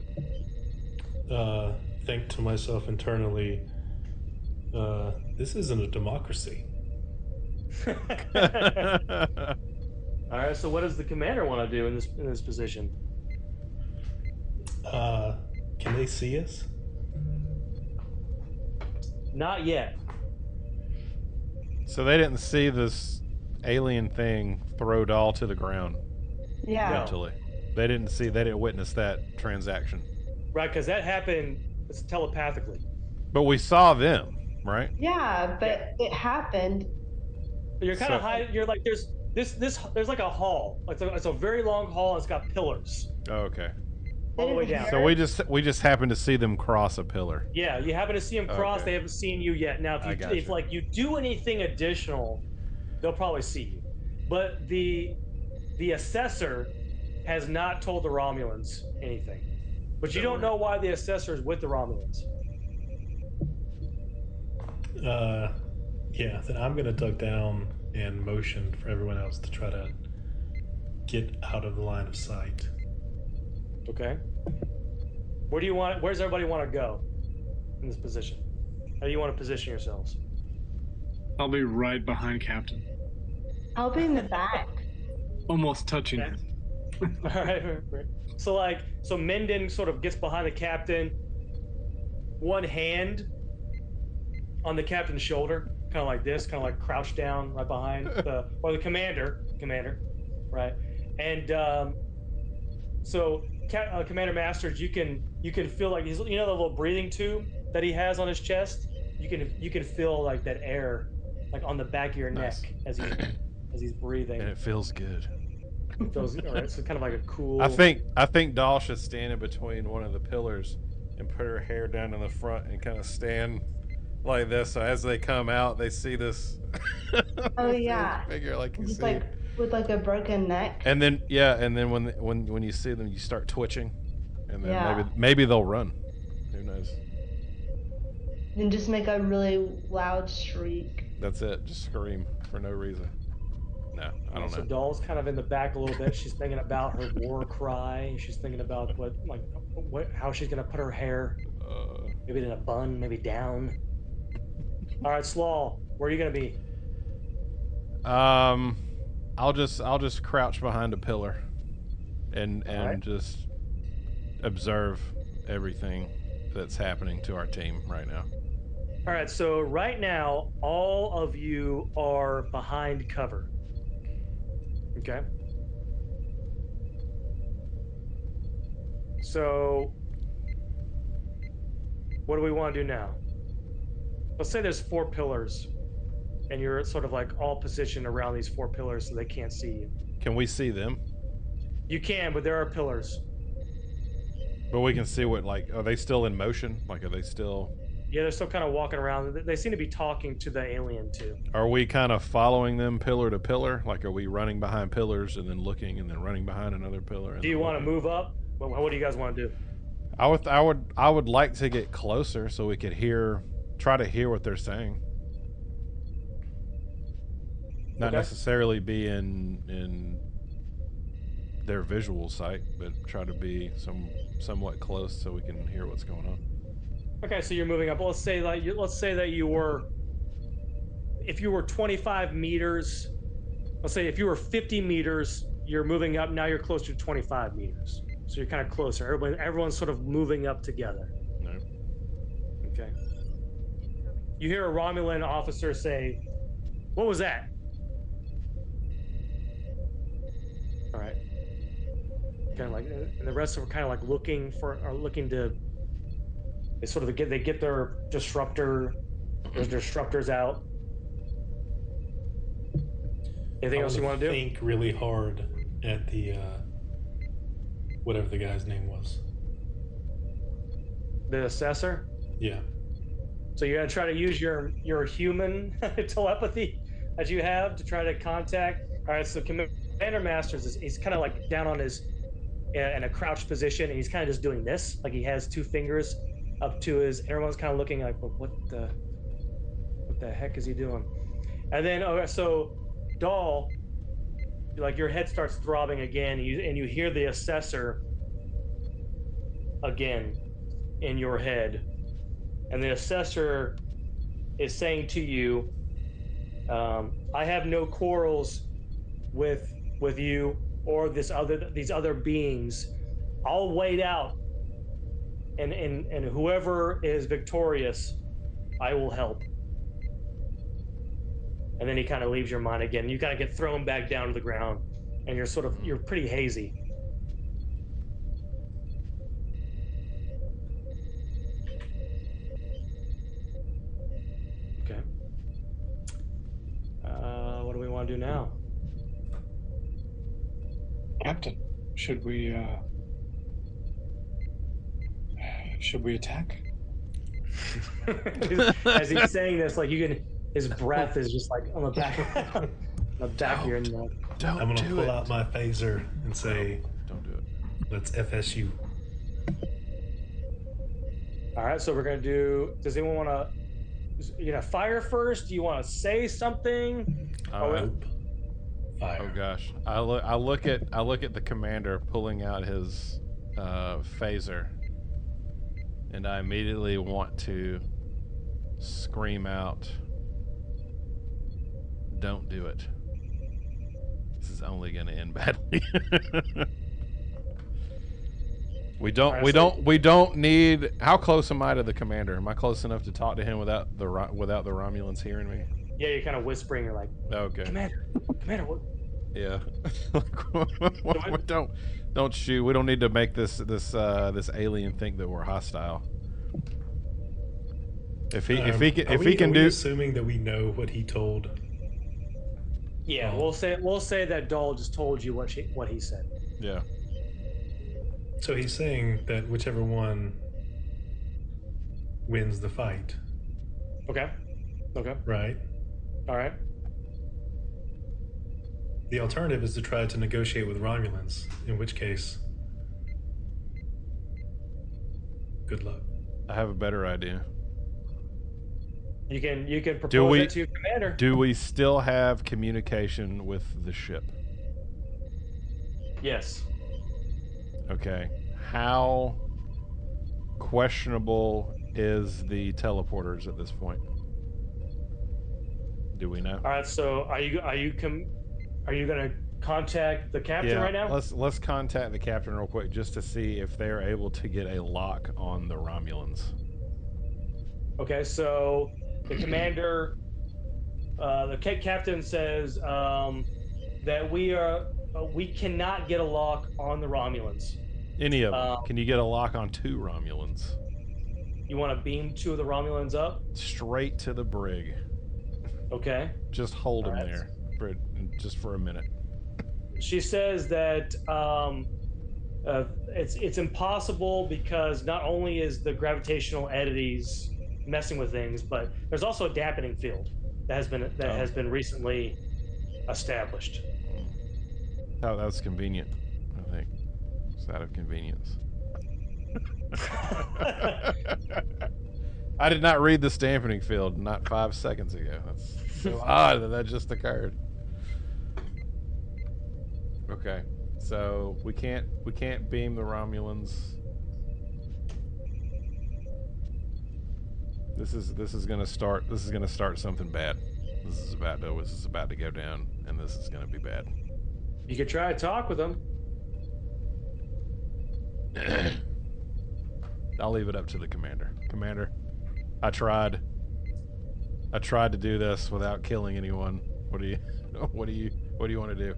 do? Think to myself internally, this isn't a democracy. All right. So what does the commander want to do in this position? Can they see us? Not yet. So they didn't see this alien thing throw Dahl to the ground Yeah. mentally. They didn't witness that transaction. Right, because that happened telepathically. But we saw them, right? Yeah, but it happened. You're kind of So- high. You're like there's there's like a hall. It's a very long hall. And it's got pillars Oh, okay. all the way down. So we just happened to see them cross a pillar. Yeah, you happen to see them cross. Okay. They haven't seen you yet. Now, I if gotcha. if like you do anything additional, they'll probably see you. But the assessor has not told the Romulans anything. But you don't know why the assessor is with the Romulans. Yeah, then I'm gonna duck down and motion for everyone else to try to get out of the line of sight. Okay. Where's everybody want to go in this position? How do you want to position yourselves? I'll be right behind Captain, I'll be in the back. almost touching Okay. him. All right. So Menden sort of gets behind the captain, one hand on the captain's shoulder, kind of like this, kind of like crouched down right behind the commander, right? And so Commander Masters, you can feel like he's, you know, the little breathing tube that he has on his chest. You can feel like that air, like on the back of your Nice. neck as he's breathing. And it feels good. It feels all right. So kind of like a cool. I think Dahl should stand in between one of the pillars and put her hair down in the front and kind of stand like this. So as they come out, they see this. Oh, this yeah. figure like you Just see. like with like a broken neck. And then when you see them, you start twitching, and then Yeah. maybe they'll run. Who knows? Then just make a really loud shriek. That's it. Just scream for no reason. No, I don't So know. Dahl's kind of in the back a little bit. She's thinking about her war cry. She's thinking about how she's gonna put her hair. Maybe in a bun, maybe down. All right, Slaw, where are you gonna be? I'll just crouch behind a pillar, and Alright. just observe everything that's happening to our team right now. All right, so right now, all of you are behind cover. Okay. So, what do we want to do now? Let's say there's 4 pillars, and you're sort of like all positioned around these 4 pillars so they can't see you. Can we see them? You can, but there are pillars. But we can see what, like, are they still in motion? Like, are they still? Yeah, they're still kind of walking around. They seem to be talking to the alien too. Are we kind of following them pillar to pillar? Like, are we running behind pillars and then looking and then running behind another pillar? And Do you then want to looking? move up? What do you guys want to do? I would like to get closer so we could try to hear what they're saying. Not Okay. necessarily be in their visual sight, but try to be somewhat close so we can hear what's going on. Okay, so you're moving up. Let's say that you were, if you were 25 meters, let's say if you were 50 meters, you're moving up. Now you're closer to 25 meters. So you're kind of closer. Everyone's sort of moving up together. No. Okay. You hear a Romulan officer say, "What was that?" All right. Kind of like, and the rest are kind of like looking to. They get their disruptors out. Anything else you want to do? Think really hard at the whatever the guy's name was. The assessor. Yeah. So you're gonna try to use your human telepathy that you have to try to contact. All right. So Commander Masters he's kind of like down on his in a crouched position, and he's kind of just doing this, like he has 2 fingers up to his. Everyone's kind of looking like, well, what the heck is he doing? And then so Dahl, like your head starts throbbing again, and you hear the assessor again in your head, and the assessor is saying to you, I have no quarrels with you or these other beings. I'll wait out, and whoever is victorious, I will help. And then he kind of leaves your mind again. You kind of get thrown back down to the ground, and you're pretty hazy. Okay. What do we want to do now? Captain, should we attack? As he's saying this, like his breath is just like on the back of your neck. I'm gonna pull out my phaser and say, Don't do it. let's FSU. All right, so we're gonna do. Does anyone want to? You gonna fire first? Do you want to say something? Nope. Fire. Oh gosh, I look at the commander pulling out his phaser, and I immediately want to scream out, "Don't do it! This is only going to end badly." We don't need. How close am I to the commander? Am I close enough to talk to him without the Romulans hearing me? Yeah, you're kind of whispering. You're like, Okay. Commander, what? Yeah. Don't shoot. We don't need to make this alien think that we're hostile. If he can do. Assuming that we know what he told. Yeah, we'll say that Dahl just told you what he said. Yeah. So he's saying that whichever one wins the fight. Okay. Right. All right. The alternative is to try to negotiate with Romulans, in which case, good luck. I have a better idea. You can propose it to your commander. Do we still have communication with the ship? Yes. Okay. How questionable is the teleporters at this point? Do we know? All right. So are you gonna contact the captain right now? Let's contact the captain real quick just to see if they're able to get a lock on the Romulans. Okay. So the commander, the captain says that we cannot get a lock on the Romulans. Any of them? Can you get a lock on 2 Romulans? You want to beam 2 of the Romulans up? Straight to the brig. Okay. Just hold them there just for a minute. She says that it's impossible because not only is the gravitational entities messing with things, but there's also a dampening field that has been recently established. Oh, that's convenient, I think. It's out of convenience. I did not read the dampening field not 5 seconds ago. That's so odd that just occurred. Okay, so we can't beam the Romulans. This is gonna start something bad. This is about to go down, and this is gonna be bad. You could try to talk with them. I'll leave it up to the commander. Commander, I tried to do this without killing anyone. What do you want to do?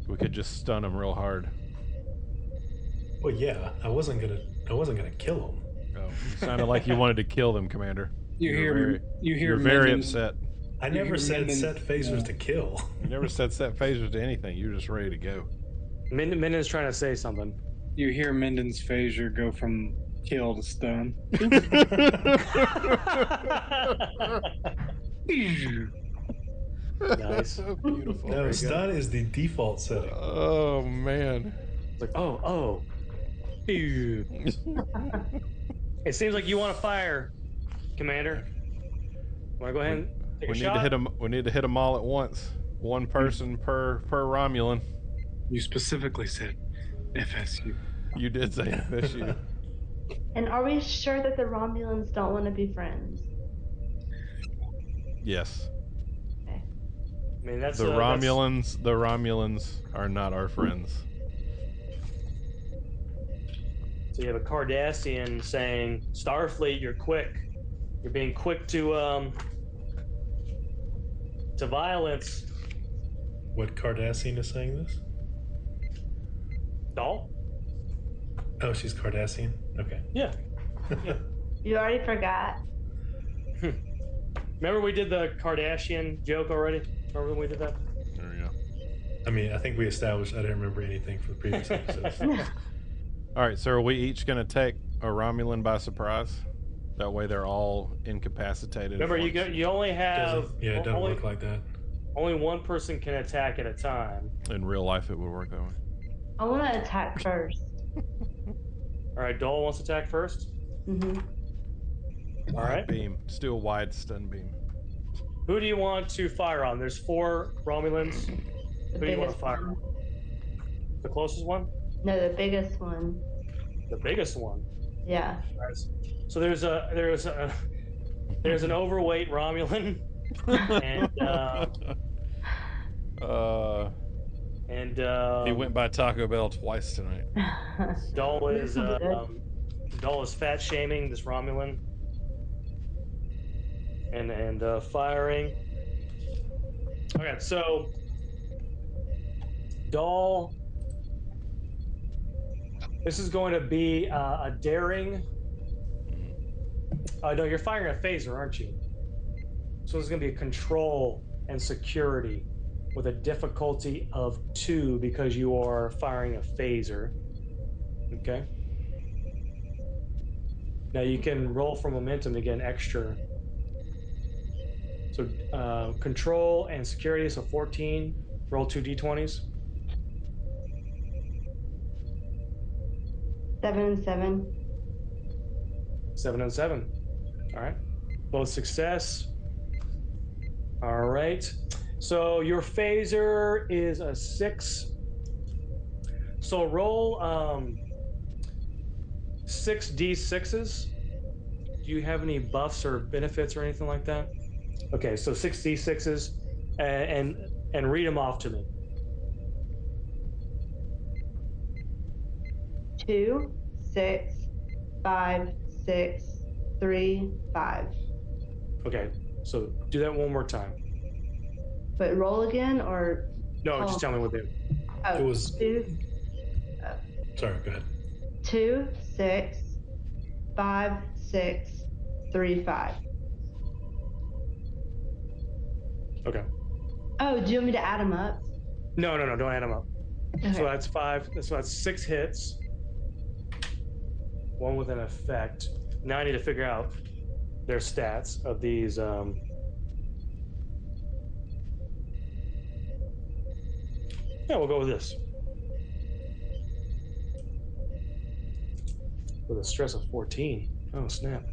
We could just stun them real hard. Well, yeah, I wasn't gonna kill him. Oh, you sounded like you wanted to kill them, Commander. You're very minions, upset. I You never hear said Minden's- set phasers to kill. You never said set phasers to anything. You were just ready to go. Minden's trying to say something. You hear Minden's phaser go from kill to stun. Nice. Beautiful. No, Very good. stun is the default setting. Oh man. It's like, oh. Ew. It seems like you want to fire, Commander. Want to go ahead and take We a need shot? to hit them. We need to hit them all at once. One person per Romulan. You specifically said FSU. You did say FSU. And are we sure that the Romulans don't want to be friends? Yes. Okay. I mean, that's The that's- Romulans. The Romulans are not our friends. So you have a Cardassian saying, "Starfleet, you're quick. You're being quick to violence." What Cardassian is saying this? Doll? Oh, she's Cardassian? Okay. Yeah. You already forgot. Remember we did the Kardashian joke already? Remember when we did that? There we go. I mean, I think we established I didn't remember anything from the previous episodes. All right, so are we each going to take a Romulan by surprise? That way they're all incapacitated. at Remember, once. you only have It doesn't only, look like that. only one person can attack at a time. In real life, it would work that way. I want to attack first. All right, Dole wants to attack first. Mm-hmm. All right. Beam. Just do a wide stun beam. Who do you want to fire on? There's 4 Romulans. Who do you want to fire on? The closest one? No, the biggest one. The biggest one. Yeah. So there's an overweight Romulan, and he went by Taco Bell twice tonight. Dole is Good. Dole is fat shaming this Romulan, and firing. Okay, so Dole. This is going to be a daring. No, you're firing a phaser, aren't you? So this is going to be a control and security with a difficulty of 2 because you are firing a phaser. Okay. Now you can roll for momentum to get an extra. So control and security, so 14. Roll 2 d20s. 7 and 7. 7 and 7. All right. Both success. All right. So your phaser is a 6. So roll 6 d6s. Do you have any buffs or benefits or anything like that? Okay, so 6 d6s and read them off to me. 2, 6, 5, 6, 3, 5. Okay, so do that one more time. But roll again or No, Oh. just tell me what they. oh, It was- 2, Sorry, go ahead. 2, 6, 5, 6, 3, 5. Okay. Oh, do you want me to add them up? No, don't add them up. Okay. So that's 5. So that's 6 hits. 1 with an effect. Now I need to figure out their stats of these. Yeah, we'll go with this. With a stress of 14. Oh, snap.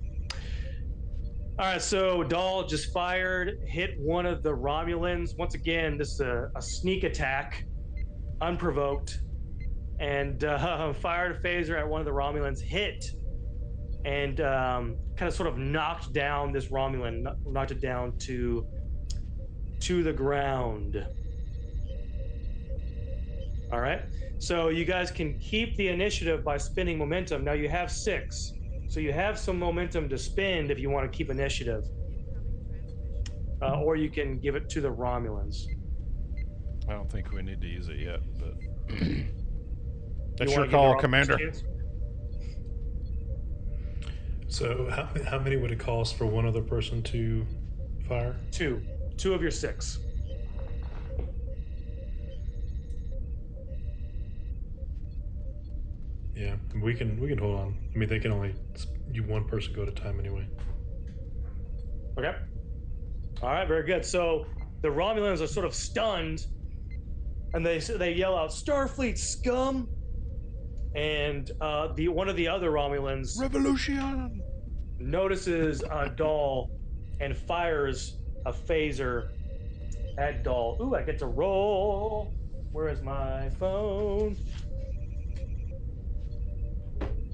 All right, so Dahl just fired, hit one of the Romulans. Once again, this is a sneak attack, unprovoked, and fired a phaser at one of the Romulans, hit, and kind of sort of knocked down this Romulan, knocked it down to the ground. All right, so you guys can keep the initiative by spending momentum. Now you have 6. So you have some momentum to spend if you want to keep initiative. Or you can give it to the Romulans. I don't think we need to use it yet, but You that's wanna your give call, the Romulans Commander. a chance? So how many would it cost for one other person to fire? 2. 2 of your 6. Yeah, we can hold on. I mean, they can only one person go at a time anyway. Okay. All right, very good. So the Romulans are sort of stunned, and they yell out, "Starfleet scum!" And one of the other Romulans Revolution notices Dahl and fires a phaser at Dahl. Ooh, I get to roll. Where is my phone?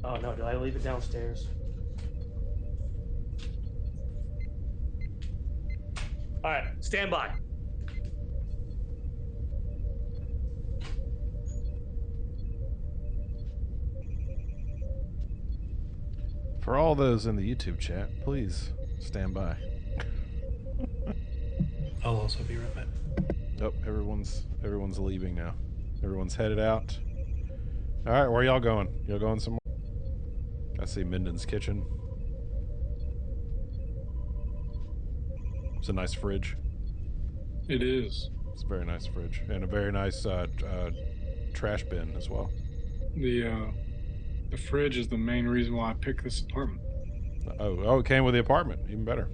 Oh no, did I leave it downstairs? All right, stand by. For all those in the YouTube chat, please stand by. I'll also be right back. Nope, everyone's leaving now. Everyone's headed out. All right, where y'all going? Y'all going somewhere? I see Minden's kitchen. It's a nice fridge. It is. It's a very nice fridge and a very nice trash bin as well. The fridge is the main reason why I picked this apartment. Oh, it came with the apartment. Even better.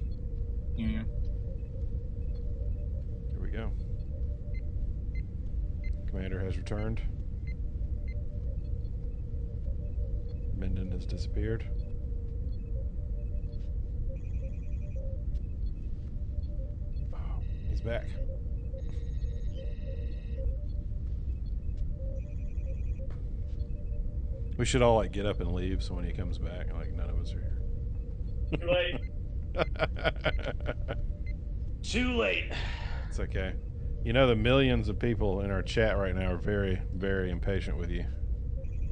Yeah. Here we go. Commander has returned. Minden has disappeared. Oh, he's back. We should all like get up and leave so when he comes back, like none of us are here. Too late. Too late. It's okay. You know, the millions of people in our chat right now are very, very impatient with you.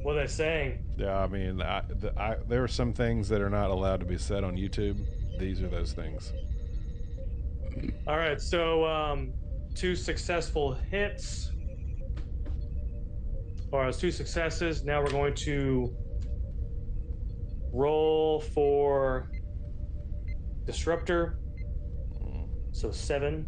What are they saying? Yeah, I mean, there are some things that are not allowed to be said on YouTube. These are those things. All right, so 2 successful hits. Or 2 successes. Now we're going to roll for Disruptor. So 7.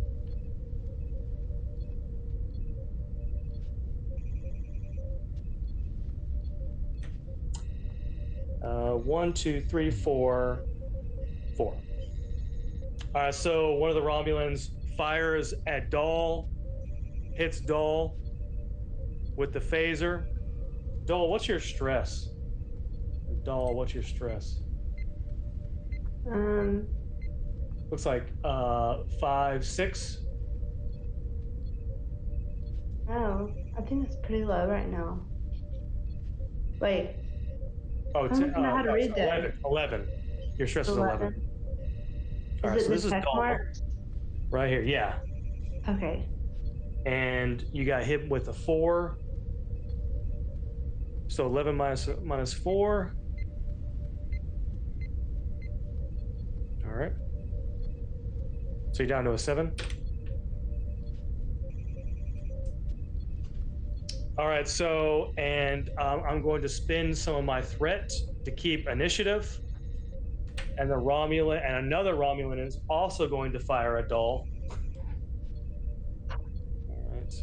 One, 2, 3, 4, 4. All right, so one of the Romulans fires at Dahl, hits Dahl with the phaser. Dahl, what's your stress? Dahl, what's your stress? Looks like 5, 6. Oh, I think it's pretty low right now. Wait. Oh, I don't know how to read that. 11. Your stress is 11. All right, Is so it this the is check Dahl mark? right here. Yeah. Okay. And you got hit with a 4. So 11 minus 4. All right. So you're down to a 7. All right, so, and I'm going to spend some of my threat to keep initiative. And the Romulan, and another Romulan is also going to fire a Dahl. All right.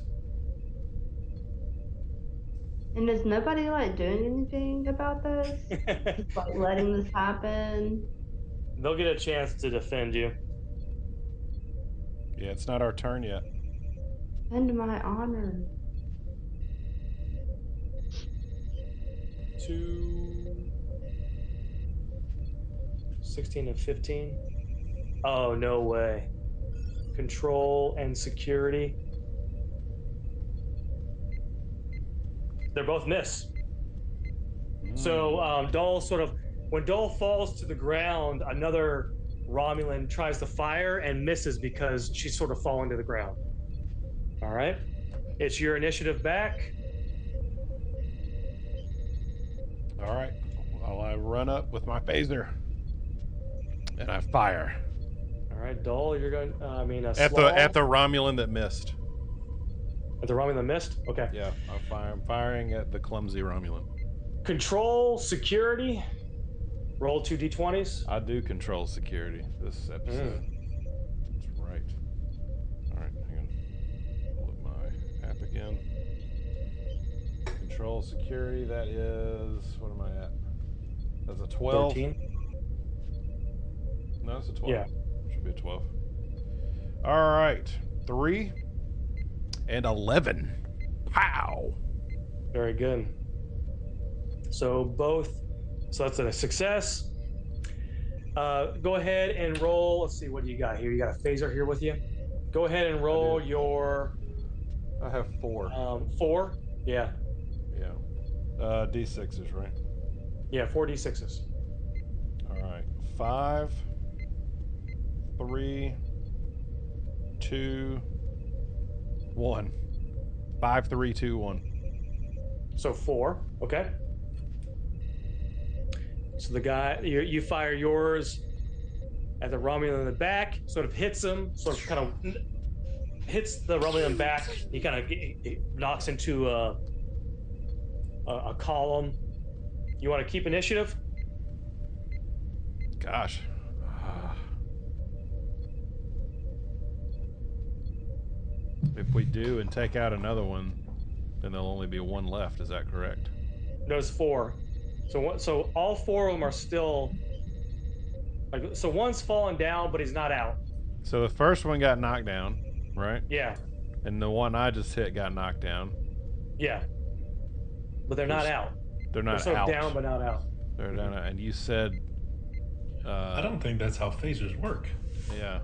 And is nobody like doing anything about this? Just like letting this happen? They'll get a chance to defend you. Yeah, it's not our turn yet. Defend my honor. 2, 16 and 15. Oh, no way. Control and security. They're both miss. So Dahl sort of, when Dahl falls to the ground, another Romulan tries to fire and misses because she's sort of falling to the ground. All right. It's your initiative back. All right. Well, I run up with my phaser and I fire. All right, Dahl, you're going. At the Romulan that missed. At the Romulan that missed. Okay. Yeah, I'm firing at the clumsy Romulan. Control security. Roll 2 d20s. I do control security this episode. That's right. Control security, that is... What am I at? That's a 12. 13. No, it's a 12. Yeah. Should be a 12. All right. 3 and 11. Pow! Very good. So that's a success. Go ahead and roll. Let's see, what do you got here? You got a phaser here with you? Go ahead and roll your... I have 4. 4? Yeah. Yeah. D6s, right? Yeah, 4d6s. All right. 5, 3, 2, 1. 5, 3, 2, 1. So 4, okay. So the guy, you fire yours at the Romulan in the back, sort of hits him, sort of kind of hits the Romulan back. He kind of knocks into a column. You want to keep initiative? Gosh. If we do and take out another one, then there'll only be 1 left. Is that correct? There's 4. So all 4 of them are still... So one's fallen down, but he's not out. So the first one got knocked down, right? Yeah. And the one I just hit got knocked down. Yeah. But they're not out. They're not They're sort out. of down, but not out. They're down. And you said... I don't think that's how phasers work. Yeah.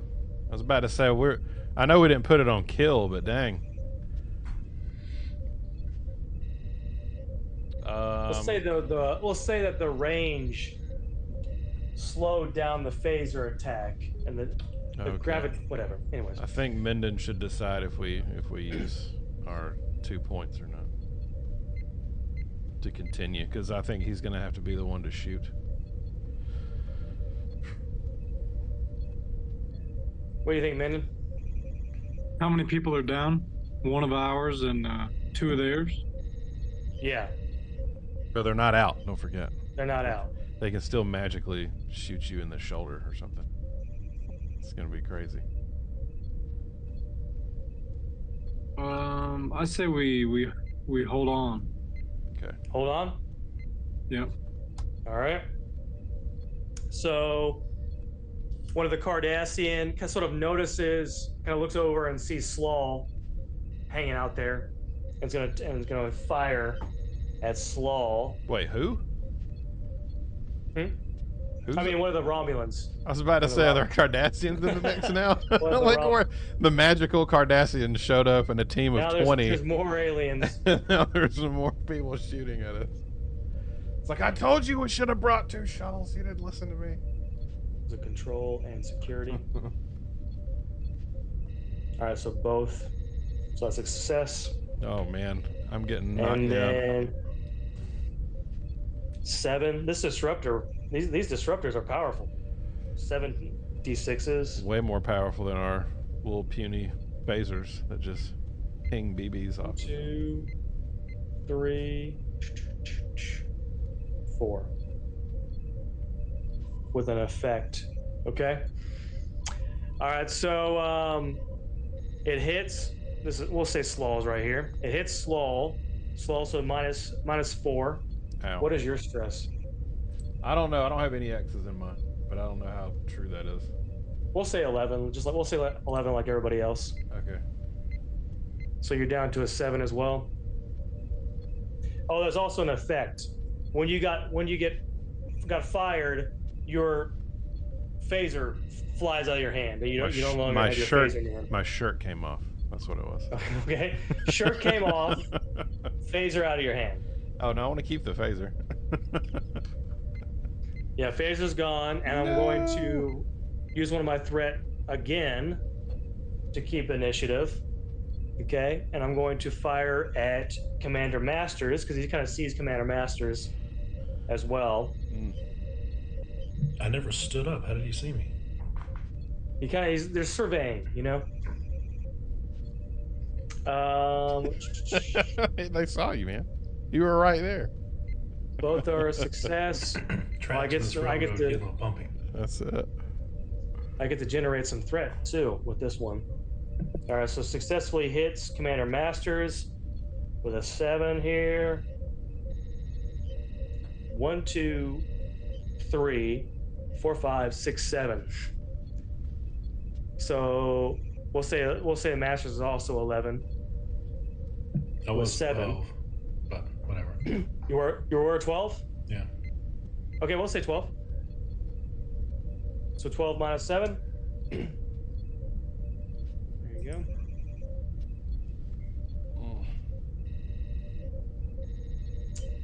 I was about to say, I know we didn't put it on kill, but dang. Let's say we'll say that the range slowed down the phaser attack and the gravity, whatever. Anyways, I think Minden should decide if we use our 2 points or not to continue, because I think he's going to have to be the one to shoot. What do you think, Minden? How many people are down? 1 of ours and 2 of theirs? Yeah. But they're not out, don't forget. They're not out. They can still magically shoot you in the shoulder or something. It's going to be crazy. I say we hold on. Okay. Hold on. Yep. All right. So one of the Cardassian sort of notices, kind of looks over and sees Slaw hanging out there, and is gonna fire at Slaw. Wait, who? I mean, one of the Romulans. I was about to say, are there Cardassians in the mix now? Like where the magical Cardassians showed up in a team now of 20. There's more aliens. Now there's some more people shooting at us. It's like, I told you we should have brought 2 shuttles. You didn't listen to me. The control and security. All right, so both. So that's a success. Oh man, I'm getting knocked And down. then 7. This disruptor. These disruptors are powerful. 7 d6s. Way more powerful than our little puny phasers that just ping BBs off. 2, 3, 4. With an effect. Okay. All right. So it hits. We'll say Slaw's right here. It hits Slaw. Slaw, so -4. Ow. What is your stress? I don't know. I don't have any X's in mine, but I don't know how true that is. We'll say 11. We'll say 11 like everybody else. Okay. So you're down to a 7 as well. Oh, there's also an effect. When you got fired, your phaser flies out of your hand. You don't longer have your phaser in your hand. My shirt came off. That's what it was. Okay. Shirt came off. Phaser out of your hand. Oh no, I want to keep the phaser. Yeah, phaser's gone, and I'm going to use one of my threat again to keep initiative. Okay, and I'm going to fire at Commander Masters because he kind of sees Commander Masters as well. I never stood up. How did he see me? They're surveying, you know. They saw you, man. You were right there. Both are a success. I get to bumping. That's it. I get to generate some threat too with this one. All right, so successfully hits Commander Masters with a 7 here. 1, 2, 3, 4, 5, 6, 7. So we'll say the Masters is also 11. I was 7. 12, but whatever. You were 12? Yeah. Okay, we'll say 12. So 12 minus 7. There you go.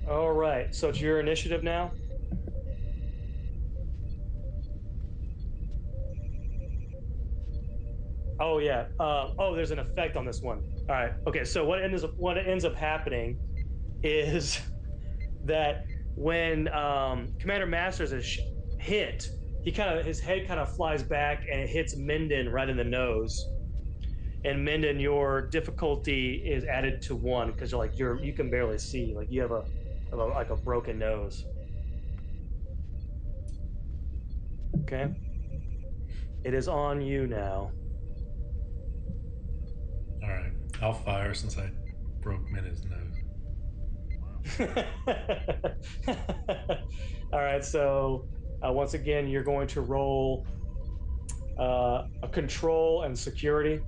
All right, so it's your initiative now. Oh yeah. There's an effect on this one. All right. Okay. So what ends up happening is that when Commander Masters is hit, his head kind of flies back and it hits Minden right in the nose. And Minden, your difficulty is added to 1 because you can barely see, like you have a broken nose. Okay. It is on you now. All right. I'll fire since I broke Minden's nose. All right. So once again, you're going to roll a control and security.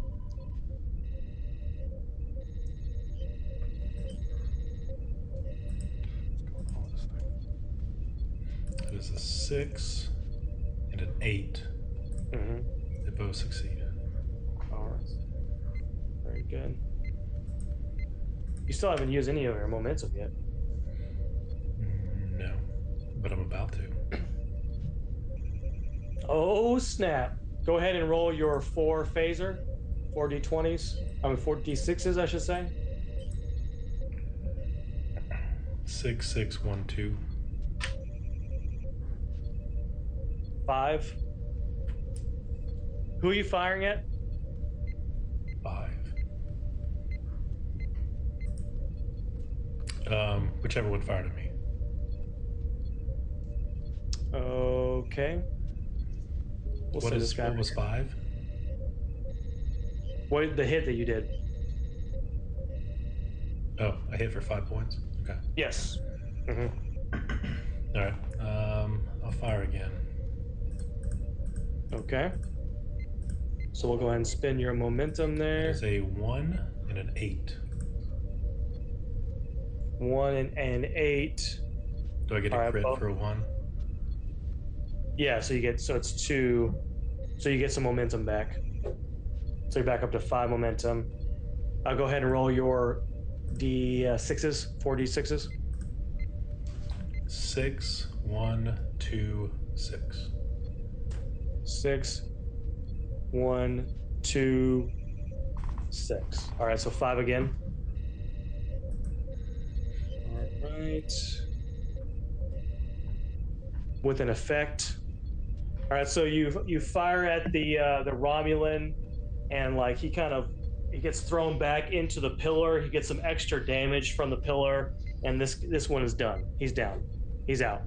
It is a 6 and an 8. Mm-hmm. They both succeed. All right. Very good. You still haven't used any of your momentum yet. No, but I'm about to. Oh, snap. Go ahead and roll your 4 phaser, 4 d20s. 4 d6s, I should say. 6, 6, 1, 2. 5. Who are you firing at? 5. Whichever one fired at me. Okay. We'll say this guy. What was 5? What the hit that you did? Oh, I hit for 5 points. Okay. Yes. Mm-hmm. All right. I'll fire again. Okay. So we'll go ahead and spin your momentum there. There's a 1 and an 8. 1 and 8. Do I get a crit for a 1? Yeah, so it's 2. So you get some momentum back. So you're back up to 5 momentum. I'll go ahead and roll your d6s, 4 d6s. 6, 1, 2, 6. 6, 1, 2, 6. All right, so 5 again. All right. With an effect. All right, so you fire at the Romulan, and he gets thrown back into the pillar. He gets some extra damage from the pillar, and this one is done. He's down. He's out.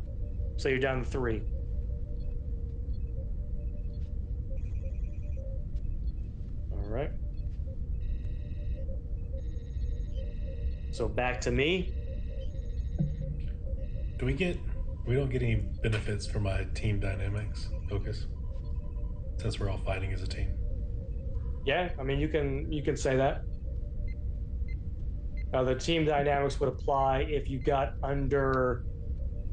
So you're down to 3. All right. So back to me. We don't get any benefits for my team dynamics focus, since we're all fighting as a team. Yeah, I mean you can say that. The team dynamics would apply if you got under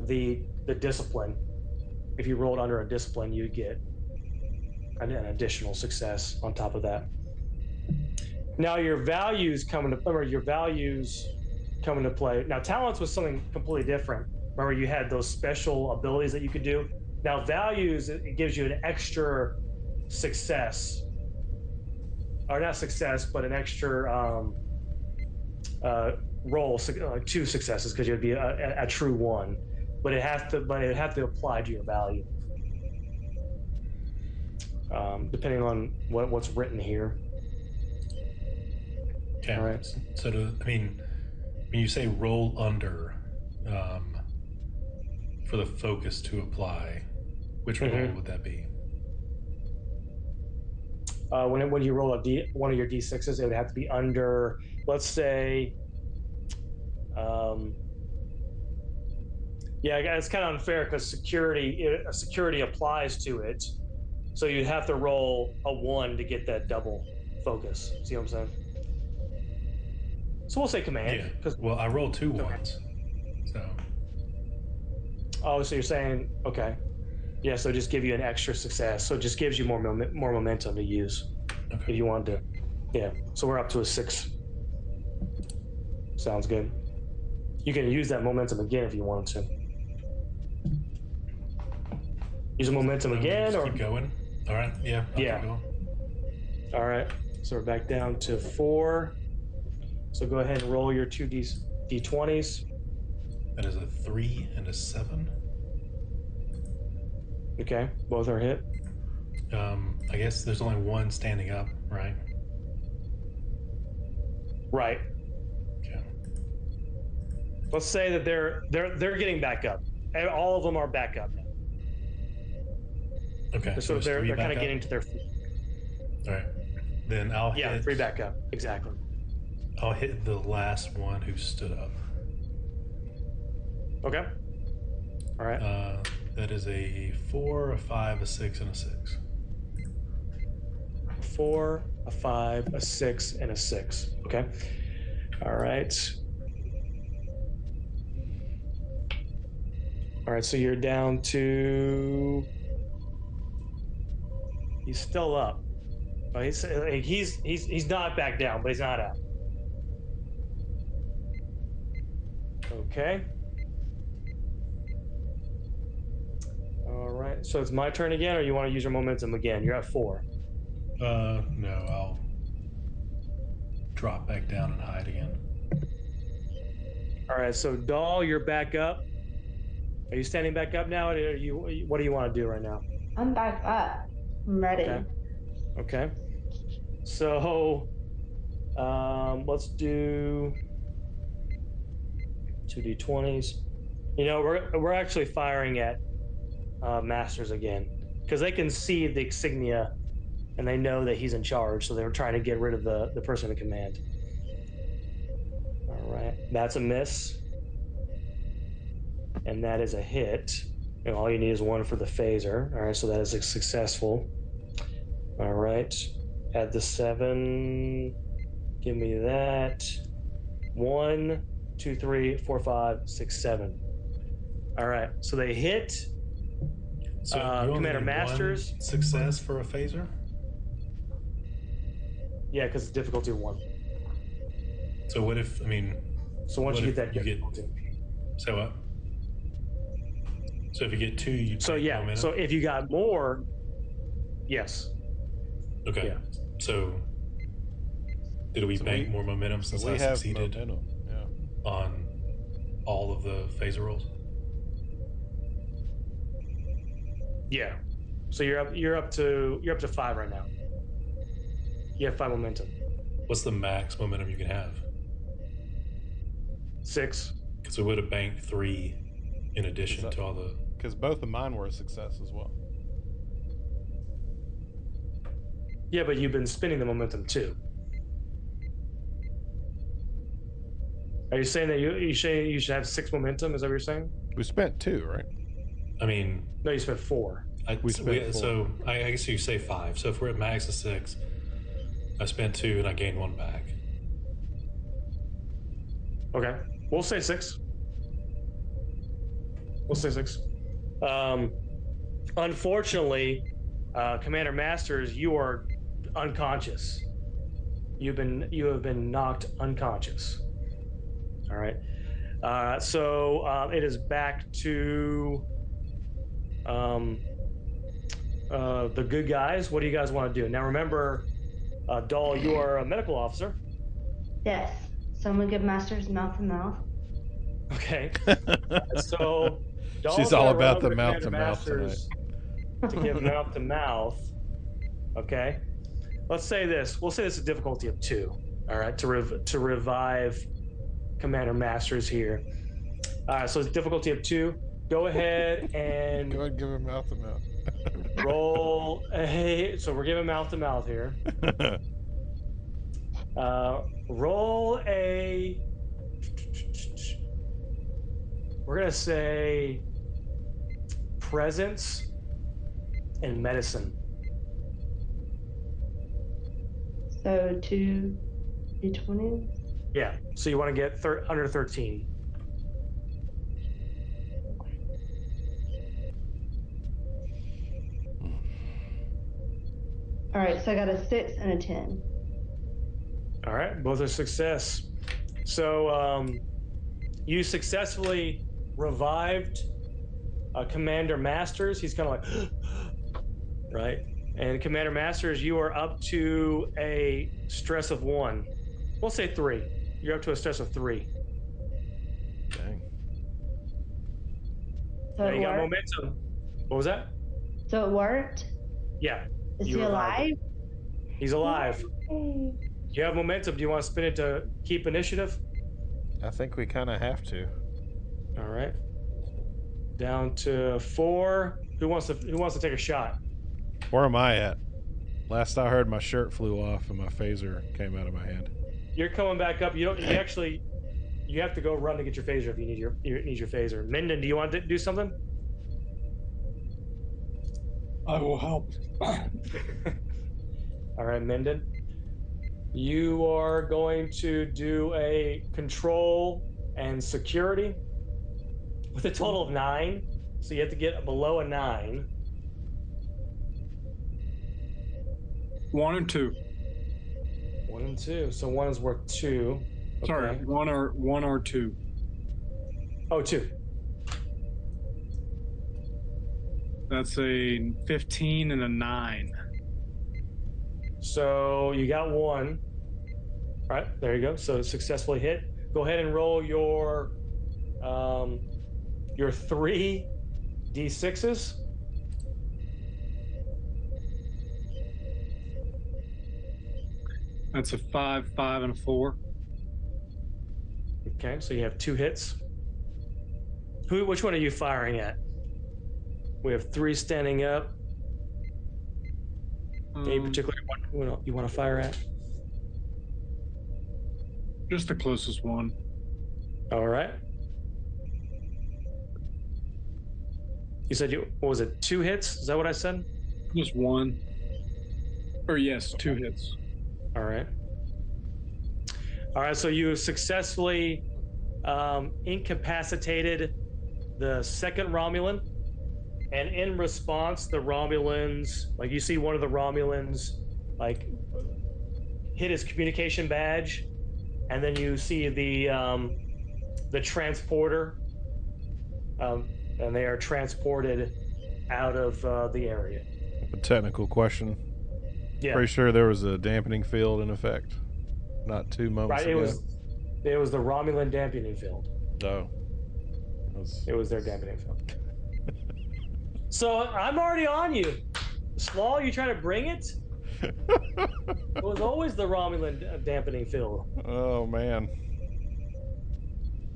the discipline. If you rolled under a discipline, you'd get an additional success on top of that. Now your values come into play. Now talents was something completely different. Remember, you had those special abilities that you could do. Now values, it gives you an extra success, or not success, but an extra roll, 2 successes, because you'd be a true 1. But it have to apply to your value, depending on what's written here. Okay. All right. So when you say roll under, for the focus to apply, which roll would that be? When you roll one of your d6s, it would have to be under, let's say, Yeah, it's kind of unfair because security applies to it, so you'd have to roll a 1 to get that double focus. See what I'm saying? So we'll say command. Yeah. Well, I rolled 2 ones. So. Oh, so you're saying okay? Yeah. So just give you an extra success. So it just gives you more momentum to use if you want to. Yeah. So we're up to a 6. Sounds good. You can use that momentum again if you wanted to. Use the momentum again, or keep going. All right. Yeah. I'll keep going. All right. So we're back down to 4. So go ahead and roll your 2 d20s. That is a 3 and a 7. Okay, both are hit. I guess there's only one standing up, right? Right. Okay. Let's say that they're getting back up. All of them are back up now. Okay. So they're kind of getting to their feet. All right. Then I'll hit 3 back up. Exactly. I'll hit the last one who stood up. Okay. All right. That is a 4, a 5, a 6, and a 6. 4, a 5, a 6, and a 6. Okay. All right. All right. So you're down to. He's still up. But he's not back down, but he's not out. Okay. All right. So it's my turn again, or you want to use your momentum again? You're at 4. No, I'll drop back down and hide again. All right. So Doll, you're back up. Are you standing back up now? Or what do you want to do right now? I'm back up. I'm ready. Okay. So, let's do 2d20s. You know, we're actually firing at Masters again because they can see the insignia and they know that he's in charge, so they're trying to get rid of the person in command. All right, that's a miss, and that is a hit. And all you need is 1 for the phaser. All right, so that is a successful. All right, add the 7. Give me that. 1, 2, 3, 4, 5, 6, 7. All right, so they hit. So you only Commander need Masters. 1 success for a phaser? Yeah, because it's difficulty 1. So what if, So once you get that you difficulty. So what? So if you get 2, you So yeah, momentum? so if you got more, yes. Okay. Yeah. So did we bank more momentum since I succeeded on all of the phaser rolls? Yeah. So you're up to 5 right now. You have 5 momentum. What's the max momentum you can have? 6. So it would have banked 3 in addition to all the. Because both of mine were a success as well. Yeah, but you've been spinning the momentum too. Are you saying that you should have 6 momentum? Is that what you're saying? We spent 2, right? No, you spent 4. We spent 4. So I guess you say 5. So if we're at max of 6, I spent 2 and I gained 1 back. Okay, we'll say 6. We'll say 6. Unfortunately, Commander Masters, you are unconscious. You have been knocked unconscious. All right. So it is back to the good guys. What do you guys want to do? Now remember, Doll, you are a medical officer. Yes. So I'm gonna give Masters mouth to mouth. Okay. So Doll's she's all gonna about run the over mouth to Commander mouth tonight. Masters to give mouth to mouth. Okay. Let's say this. We'll say this is a difficulty of 2. All right. To revive Commander Masters here. All right. So it's difficulty of 2. Go ahead and Go ahead and give him mouth to mouth. roll a. So we're giving mouth to mouth here. we're going to say presence and medicine. So 2 d20s. Yeah. So you want to get under 13. All right, so I got a 6 and a 10. All right, both are success. So you successfully revived Commander Masters. He's kind of like, right? And Commander Masters, you are up to a stress of 1. We'll say 3. You're up to a stress of 3. Dang. So Now it you got worked? momentum. What was that? So it worked? Yeah. Is You he revived alive? He's alive. Yay. You have momentum. Do you want to spin it to keep initiative? I think we kind of have to. All right. Down to 4. Who wants to take a shot? Where am I at? Last I heard, my shirt flew off and my phaser came out of my hand. You're coming back up. You have to go run to get your phaser if you need your phaser. Minden, do you want to do something? I will help. All right, Minden. You are going to do a control and security with a total of 9. So you have to get below a 9. 1 and 2. 1 and 2. So 1 is worth 2. Okay. Sorry, 1 or 2. Oh, 2. That's a 15 and a 9. So you got 1. All right, there you go. So successfully hit. Go ahead and roll your 3 d6s. That's a 5, 5, and a 4. Okay, so you have 2 hits. Which one are you firing at? We have 3 standing up. Any particular one you want to fire at? Just the closest one. All right. You said what was it? 2 hits? Is that what I said? Just 1. Or yes, 2 hits. All right. All right. So you successfully incapacitated the second Romulan, and in response, the Romulans, like you see one of the Romulans, like hit his communication badge, and then you see the transporter, and they are transported out of the area. A technical question. Yeah. Pretty sure there was a dampening field in effect not 2 moments Right. ago. It was the Romulan dampening field. No. It was their dampening field. So I'm already on you. Slaw, you trying to bring it? It was always the Romulan dampening field. Oh, man.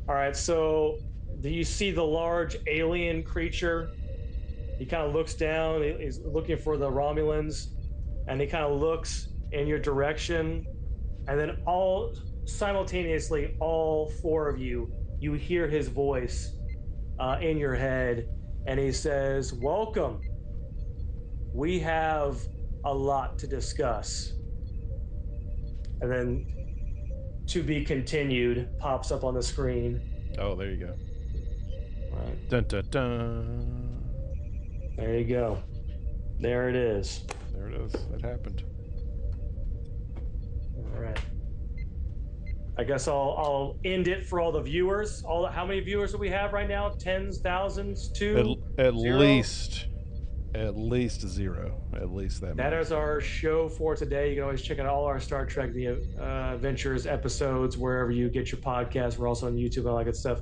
All right, so do you see the large alien creature? He kind of looks down. He's looking for the Romulans, and he kind of looks in your direction, and then all 4 of you hear his voice in your head, and he says, "Welcome. We have a lot to discuss." And then "To be continued" pops up on the screen. Oh, there you go. Right. Dun, dun, dun. There you go. There it is. There it is. It happened. All right. I guess I'll end it for all the viewers. How many viewers do we have right now? Tens, thousands, 2? At 0? least 0. At least that. That many. is our show for today. You can always check out all our Star Trek The Adventures episodes wherever you get your podcasts. We're also on YouTube and all that good stuff.